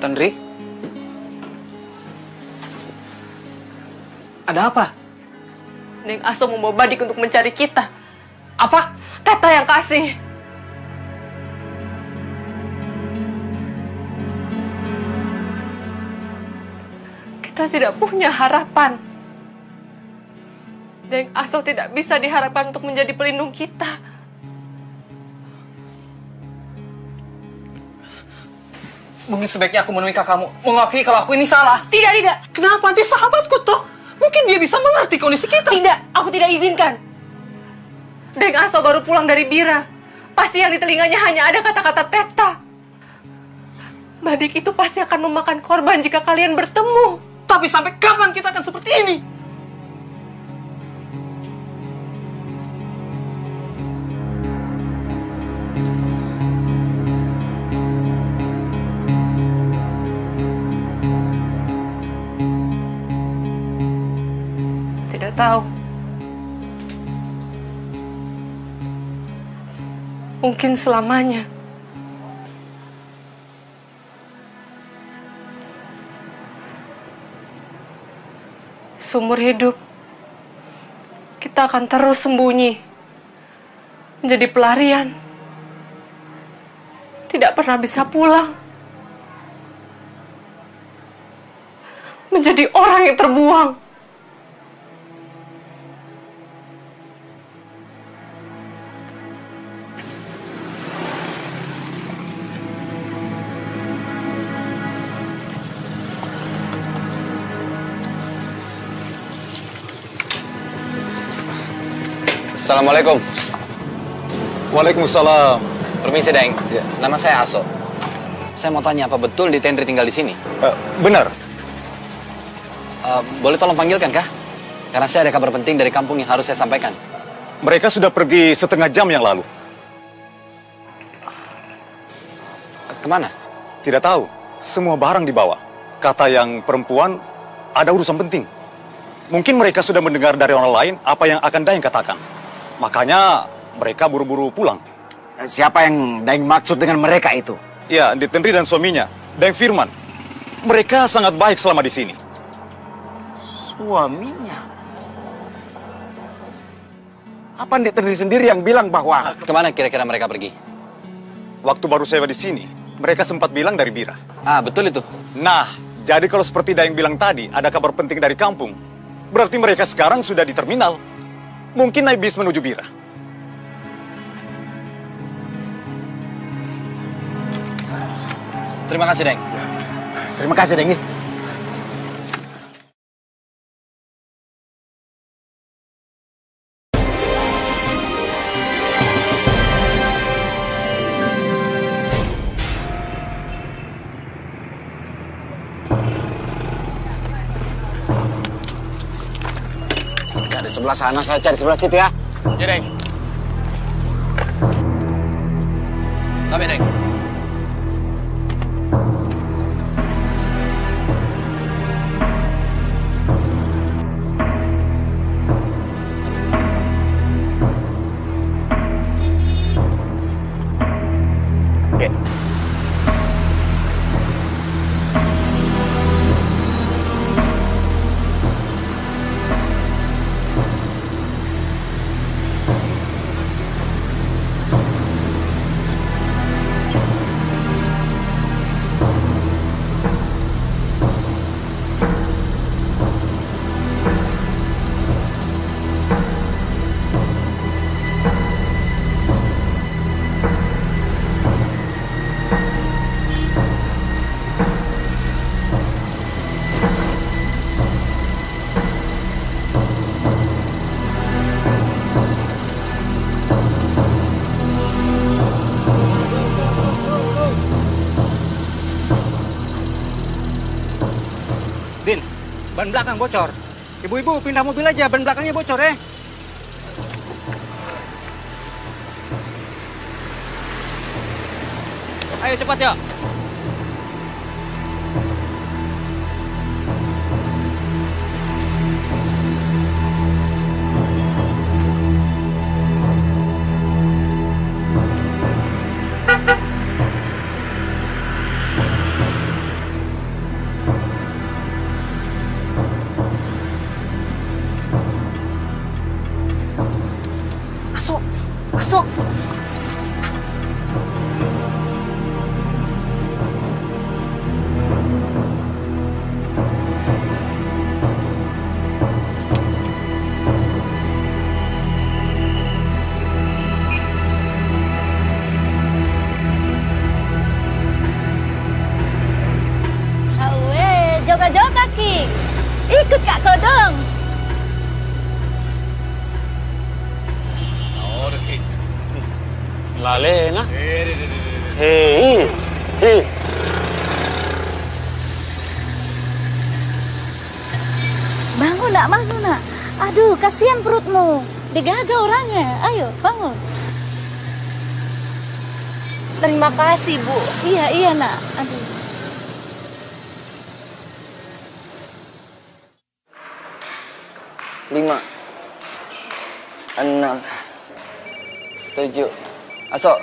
Tandri? Ada apa? Neng Aso membawa Badik untuk mencari kita. Apa? Teta yang kasih. Kita tidak punya harapan. Neng Aso tidak bisa diharapkan untuk menjadi pelindung kita. Mungkin sebaiknya aku menemui kakakmu, mengakui kalau aku ini salah. Tidak, tidak. Kenapa? Dia sahabatku toh. Mungkin dia bisa mengerti kondisi kita. Tidak, aku tidak izinkan. Deng Aso baru pulang dari Bira. Pasti yang di telinganya hanya ada kata-kata Teta. Badik itu pasti akan memakan korban jika kalian bertemu. Tapi sampai kapan kita akan seperti ini? Tidak tahu. Mungkin selamanya. Seumur hidup, kita akan terus sembunyi, menjadi pelarian, tidak pernah bisa pulang, menjadi orang yang terbuang. Assalamualaikum. Waalaikumsalam. Permisi, Deng. Ya. Nama saya Aso. Saya mau tanya, apa betul di Tendri tinggal di sini? Benar. Boleh tolong panggilkan, kah? Karena saya ada kabar penting dari kampung yang harus saya sampaikan. Mereka sudah pergi setengah jam yang lalu. Kemana? Tidak tahu. Semua barang dibawa. Kata yang perempuan, ada urusan penting. Mungkin mereka sudah mendengar dari orang lain apa yang akan Daeng katakan. Makanya mereka buru-buru pulang. Siapa yang Daeng maksud dengan mereka itu? Ya, Di Tendri dan suaminya, Daeng Firman. Mereka sangat baik selama di sini. Suaminya? Apa Di Tendri sendiri yang bilang bahwa... Kemana kira-kira mereka pergi? Waktu baru saya di sini, mereka sempat bilang dari Bira. Ah, betul itu. Nah, jadi kalau seperti Daeng bilang tadi, ada kabar penting dari kampung, berarti mereka sekarang sudah di terminal. Mungkin naik bis menuju Bira. Terima kasih, Deng. Terima kasih, Deng. Cari sebelah sana, saya cari sebelah situ ya. Ya, Deng. Kami, Deng. ban belakang bocor. Ibu-ibu pindah mobil aja, ban belakangnya bocor ya. Ayo cepat ya. Masuk. Joga-joga, Ki. Ikut Kak Kodong. Lalena. Hei. Bangun nak. Aduh, kasihan perutmu. Digaga orangnya. Ayo, bangun. Terima kasih, Bu. Iya, nak. Aduh. Lima, 6, 7. Asok,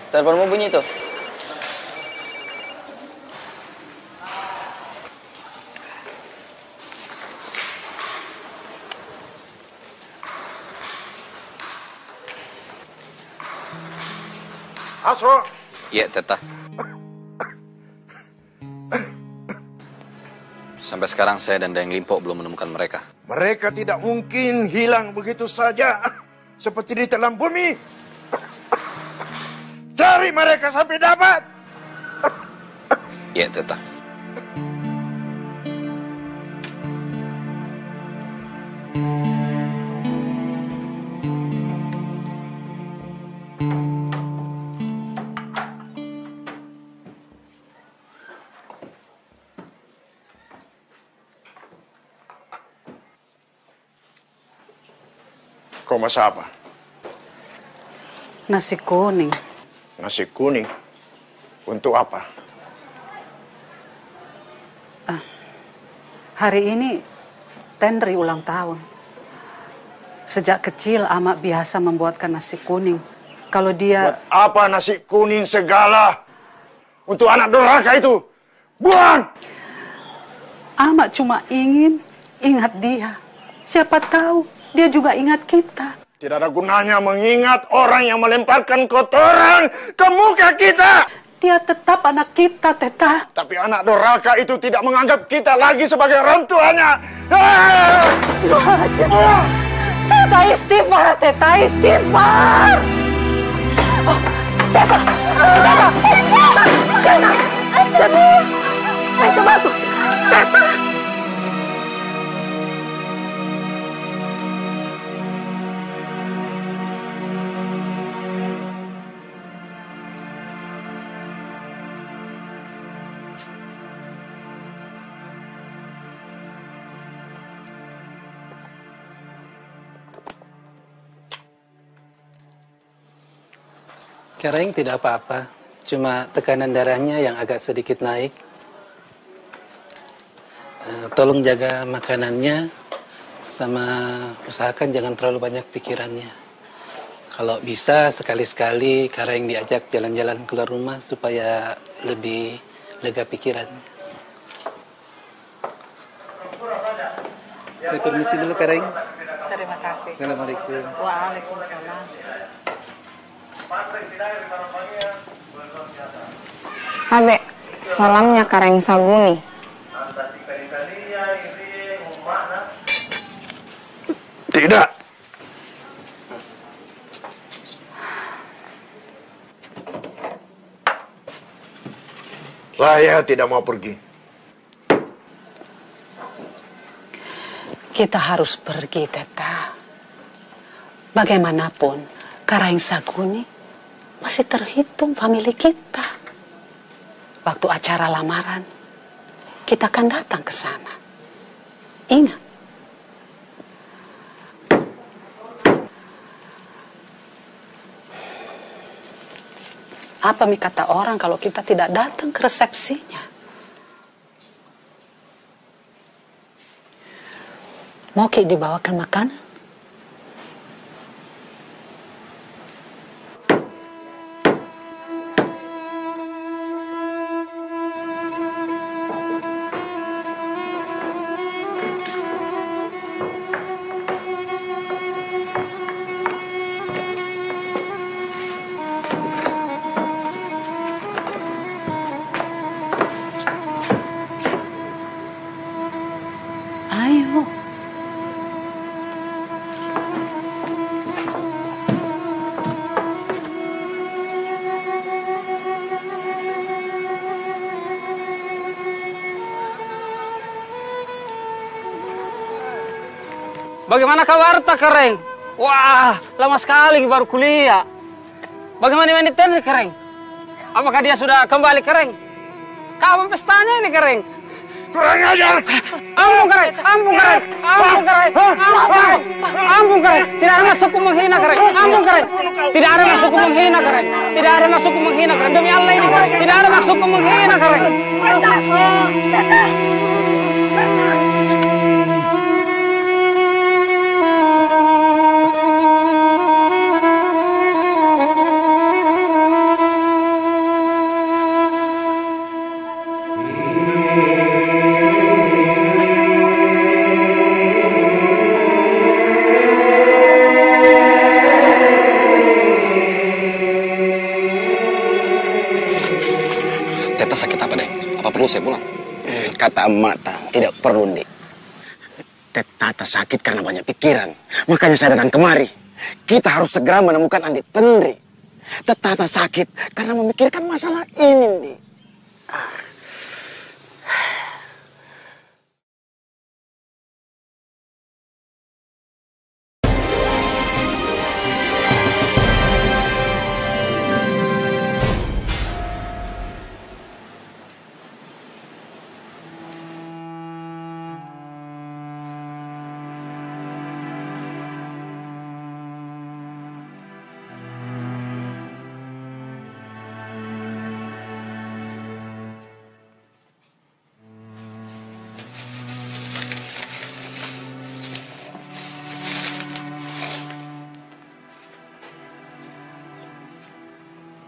teleponmu bunyi tuh. Aso. Iya, Teta. Sampai sekarang saya dan Dayang Limpo belum menemukan mereka. Mereka tidak mungkin hilang begitu saja, seperti ditelan bumi. Cari mereka sampai dapat. Iya, Teta. Kau masak apa? Nasi kuning. Nasi kuning? Untuk apa? Hari ini Tendri ulang tahun. Sejak kecil Amak biasa membuatkan nasi kuning. Kalau dia... Buat apa nasi kuning segala? Untuk anak durhaka itu? Buang! Amak cuma ingin ingat dia. Siapa tahu dia juga ingat kita. Tidak ada gunanya mengingat orang yang melemparkan kotoran ke muka kita. Dia tetap anak kita, Teta. Tapi anak durhaka itu tidak menganggap kita lagi sebagai orang tuanya. Teta istighfar, Teta istighfar. Oh, Teta. Ayo bantu. Teta. Kering tidak apa-apa, cuma tekanan darahnya yang agak sedikit naik. Tolong jaga makanannya, sama usahakan jangan terlalu banyak pikirannya. Kalau bisa sekali-sekali Kering diajak jalan-jalan keluar rumah supaya lebih lega pikirannya. Saya permisi dulu, Kering. Terima kasih. Assalamualaikum. Waalaikumsalam. Tabe, salamnya Kareng Saguni. Tidak. Saya tidak mau pergi. Kita harus pergi, Teta. Bagaimanapun, Kareng Saguni masih terhitung famili kita. Waktu acara lamaran, kita akan datang ke sana. Ingat, apa kata orang kalau kita tidak datang ke resepsinya? Mau Ki dibawakan makanan? Ayo. Bagaimana kabar tak Kereng? Wah, lama sekali baru kuliah. Bagaimana ini Tenri Kereng? Apakah dia sudah kembali Kereng? Kapan pestanya ini Kereng? Kurang ajar! Ampun Kereng, ampun Kereng, ampun Kereng, ampun Kereng. Tidak ada maksudku menghina Kereng, ampun Kereng. Tidak ada maksudku menghina Kereng, tidak ada maksudku menghina Kereng. Demi Allah ini Kereng, tidak ada maksudku menghina Kereng. Teta sakit apa, Dek? Apa perlu saya pulang? Kata emak, tidak perlu, Dik. Teta sakit karena banyak pikiran. Makanya saya datang kemari. Kita harus segera menemukan Andi Tenri. Teta sakit karena memikirkan masalah ini, Dik.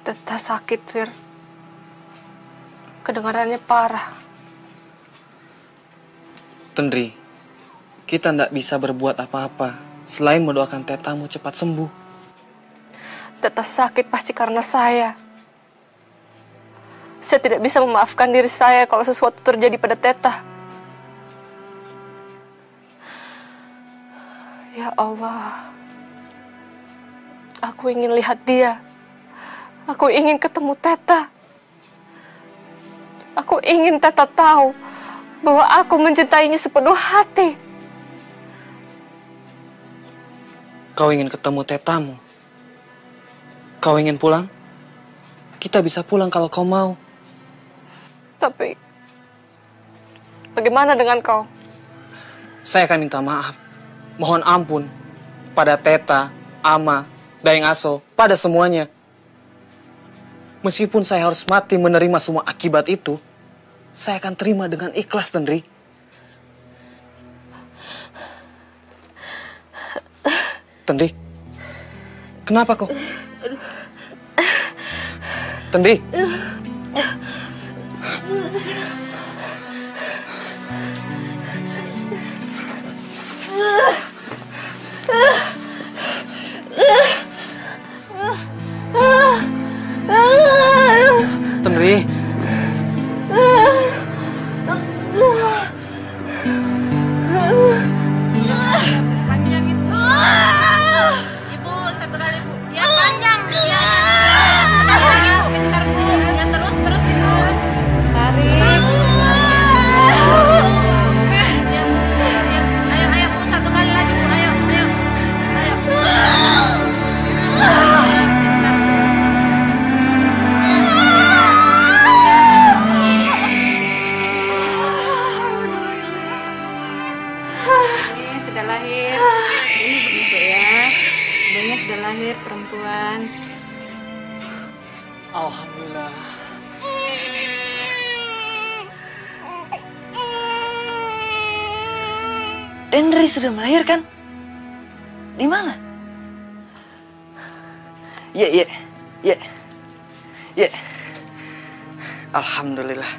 Teta sakit, Fir. Kedengarannya parah. Tenri, kita tidak bisa berbuat apa-apa selain mendoakan Tetamu cepat sembuh. Teta sakit pasti karena saya. Saya tidak bisa memaafkan diri saya kalau sesuatu terjadi pada Teta. Ya Allah, aku ingin lihat dia. Aku ingin ketemu Teta. Aku ingin Teta tahu bahwa aku mencintainya sepenuh hati. Kau ingin ketemu Tetamu? Kau ingin pulang? Kita bisa pulang kalau kau mau. Tapi, bagaimana dengan kau? Saya akan minta maaf. Mohon ampun pada Teta, Ama, Daeng Aso, pada semuanya. Meskipun saya harus mati menerima semua akibat itu, saya akan terima dengan ikhlas, Tenri. Tenri, kenapa kok? Tenri. Tenri. Panjang Ibu. Ibu, satu kali Bu. Ya panjang. Ya. Ibu, bentar Bu. Ya terus Ibu. Tarik. Ya Bu. Ayo Bu, satu kali lagi Bu. Ayo. Alhamdulillah. Tenri sudah melahirkan? Di mana? Ya. Alhamdulillah.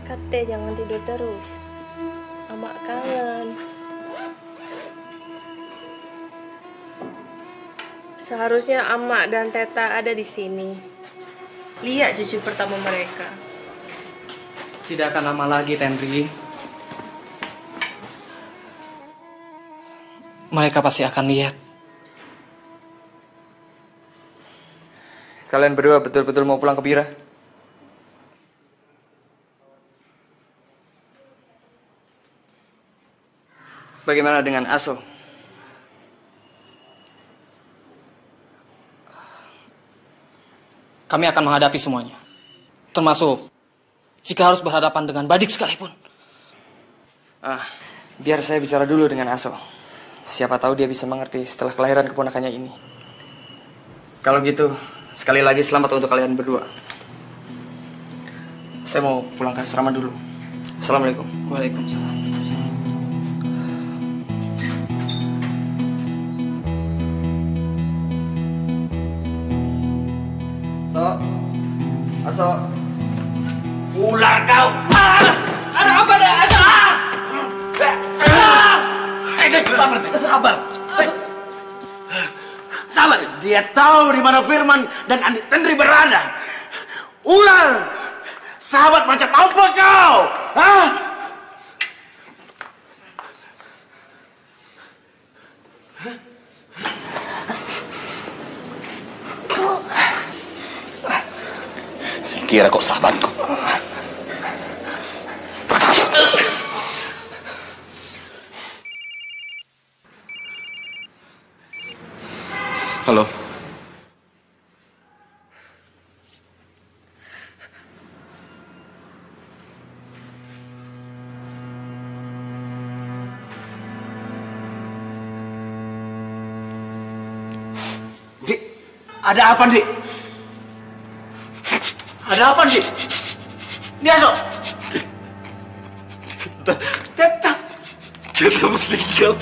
Kate, jangan tidur terus. Amak kangen. Seharusnya Amak dan Teta ada di sini. Lihat cucu pertama mereka. Tidak akan lama lagi, Tenri. Mereka pasti akan lihat. Kalian berdua betul-betul mau pulang ke Bira? Bagaimana dengan Aso? Kami akan menghadapi semuanya. Termasuk jika harus berhadapan dengan Badik sekalipun. Biar saya bicara dulu dengan Aso. Siapa tahu dia bisa mengerti setelah kelahiran keponakannya ini. Kalau gitu, sekali lagi selamat untuk kalian berdua. Saya mau pulang ke asrama dulu. Assalamualaikum. Waalaikumsalam. Aso. Ular kau. Ada apa deh, Aso? Sabar. Dia tahu di mana Firman dan Andi Tenri berada. Ular. Sahabat macam apa kau? Saya kira kau sahabatku. Halo. Dik, ada apa, Dik? Ada apa, Dik? Ini Aso. Teta meninggal.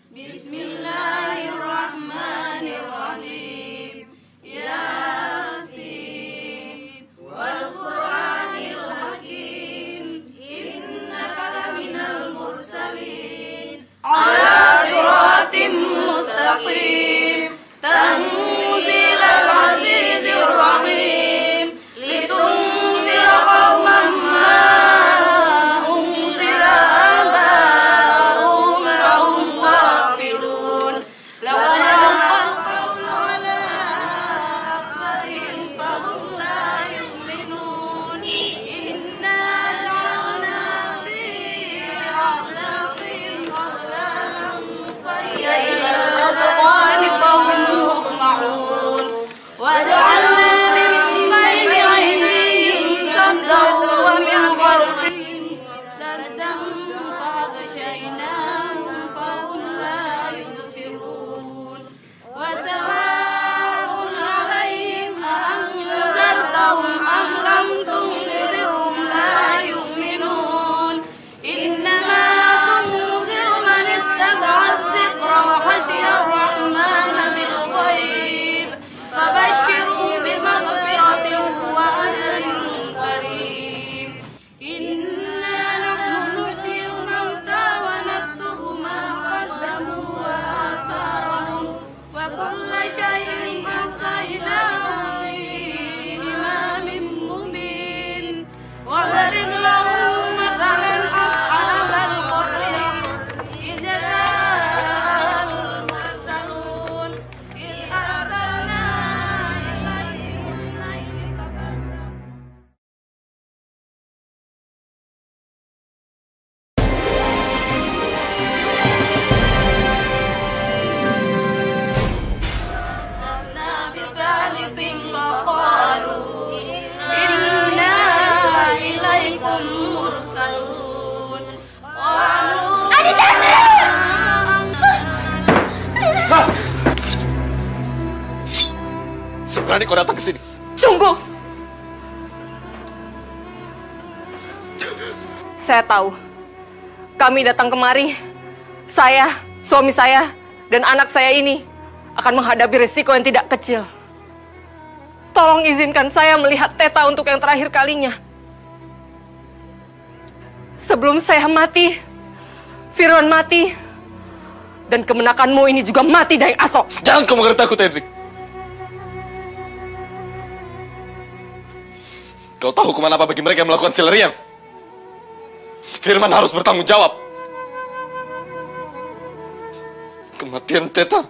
Bismillahirrahmanirrahim. berani kau datang ke sini? Tunggu. Saya tahu. Kami datang kemari. Saya, suami saya, dan anak saya ini akan menghadapi risiko yang tidak kecil. Tolong izinkan saya melihat Teta untuk yang terakhir kalinya. Sebelum saya mati, Firman mati, dan kemenakanmu ini juga mati, Daeng Aso. Jangan kau mengerti aku, Tendri. Kau tahu hukuman apa bagi mereka yang melakukan celerian? Firman harus bertanggung jawab. Kematian Teta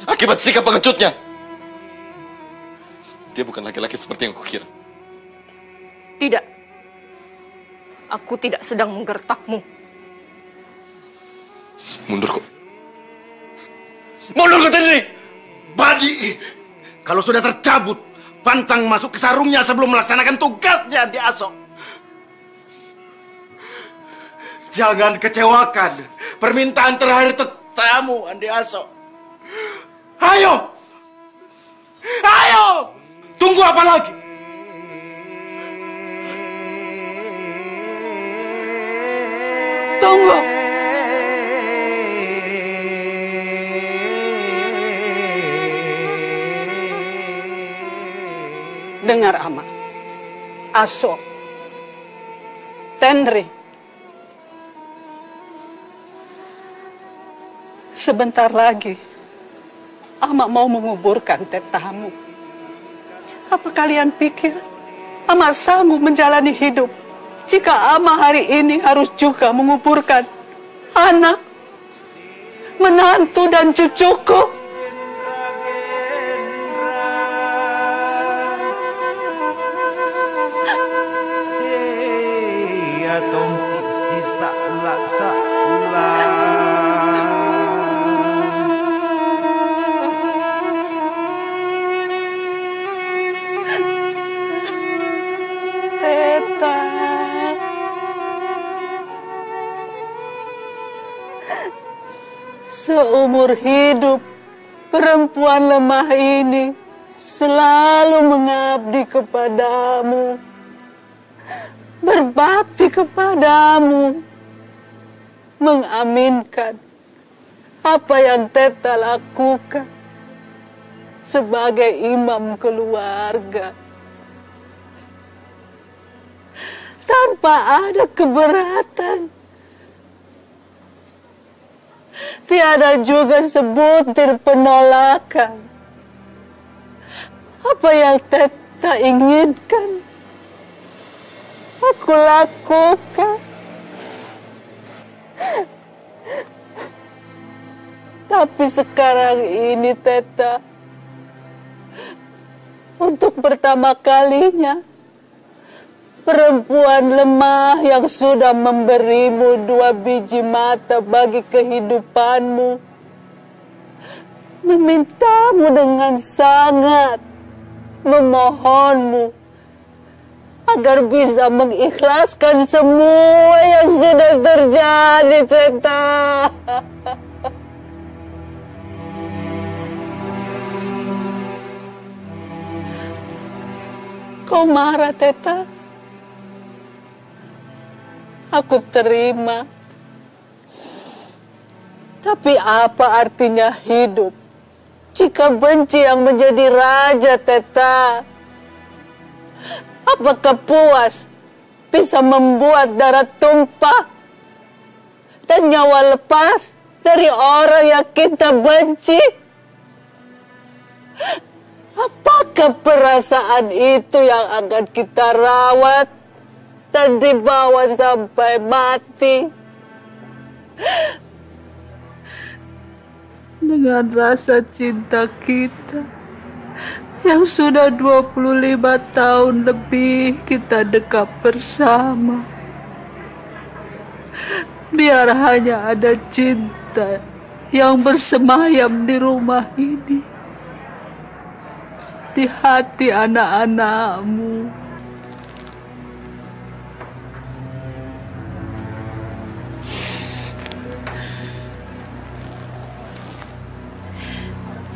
akibat sikap pengecutnya. Dia bukan laki-laki seperti yang kukira. Tidak. Aku tidak sedang menggertakmu. Mundur kok. Mundur kok, Tendri! Badi, kalau sudah tercabut, pantang masuk ke sarungnya sebelum melaksanakan tugasnya, Andi Aso. Jangan kecewakan permintaan terakhir tetamu, Andi Aso. Ayo! Ayo! Tunggu apa lagi? Tunggu! Dengar, Ama. Aso. Tendri. Sebentar lagi, Ama mau menguburkan Tetamu. Apa kalian pikir Ama sanggup menjalani hidup jika Ama hari ini harus juga menguburkan anak, menantu, dan cucuku? Seumur hidup, perempuan lemah ini selalu mengabdi kepadamu, berbakti kepadamu, mengaminkan apa yang Teta lakukan sebagai imam keluarga. Tanpa ada keberatan. Tiada juga sebutir penolakan. Apa yang Teta inginkan, aku lakukan. Tapi sekarang ini, Teta, untuk pertama kalinya, perempuan lemah yang sudah memberimu 2 biji mata bagi kehidupanmu, memintamu dengan sangat, memohonmu agar bisa mengikhlaskan semua yang sudah terjadi, Teta. Kau marah, Teta? Aku terima. Tapi apa artinya hidup jika benci yang menjadi raja, Teta? Apakah puas bisa membuat darah tumpah dan nyawa lepas dari orang yang kita benci? Apakah perasaan itu yang akan kita rawat dan dibawa sampai mati? Dengan rasa cinta kita yang sudah 25 tahun lebih kita dekat bersama. Biar hanya ada cinta yang bersemayam di rumah ini, di hati anak-anakmu.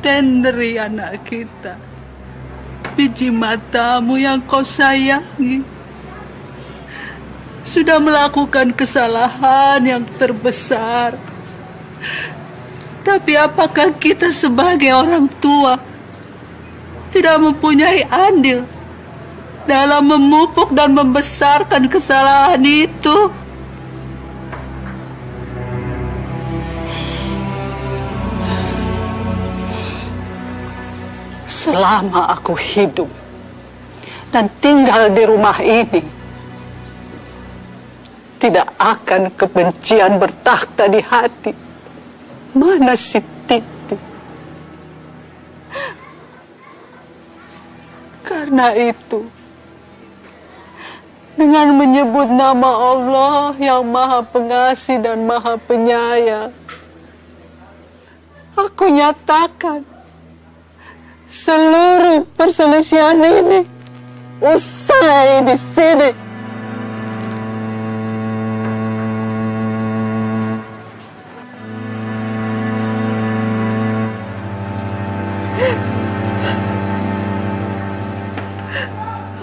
Tendri, anak kita, biji matamu yang kau sayangi, sudah melakukan kesalahan yang terbesar. Tapi apakah kita sebagai orang tua tidak mempunyai andil dalam memupuk dan membesarkan kesalahan itu? Selama aku hidup dan tinggal di rumah ini, tidak akan kebencian bertakhta di hati. Mana si Titi? Karena itu, dengan menyebut nama Allah yang Maha Pengasih dan Maha Penyayang, aku nyatakan seluruh perselisihan ini usai di sini.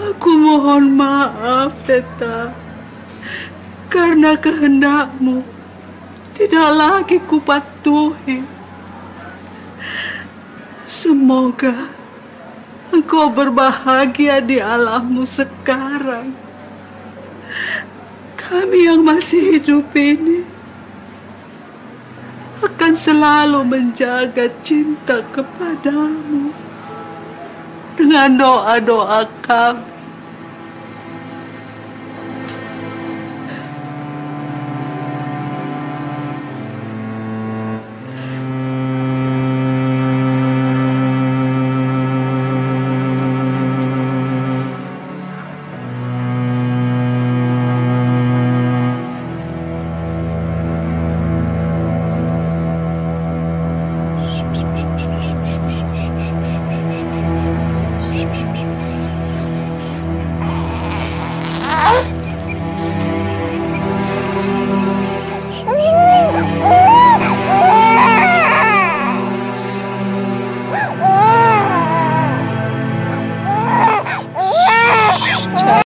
Aku mohon maaf, Teta, karena kehendakmu tidak lagi kupatuhi. Semoga engkau berbahagia di alammu sekarang. Kami yang masih hidup ini akan selalu menjaga cinta kepadamu dengan doa-doa kami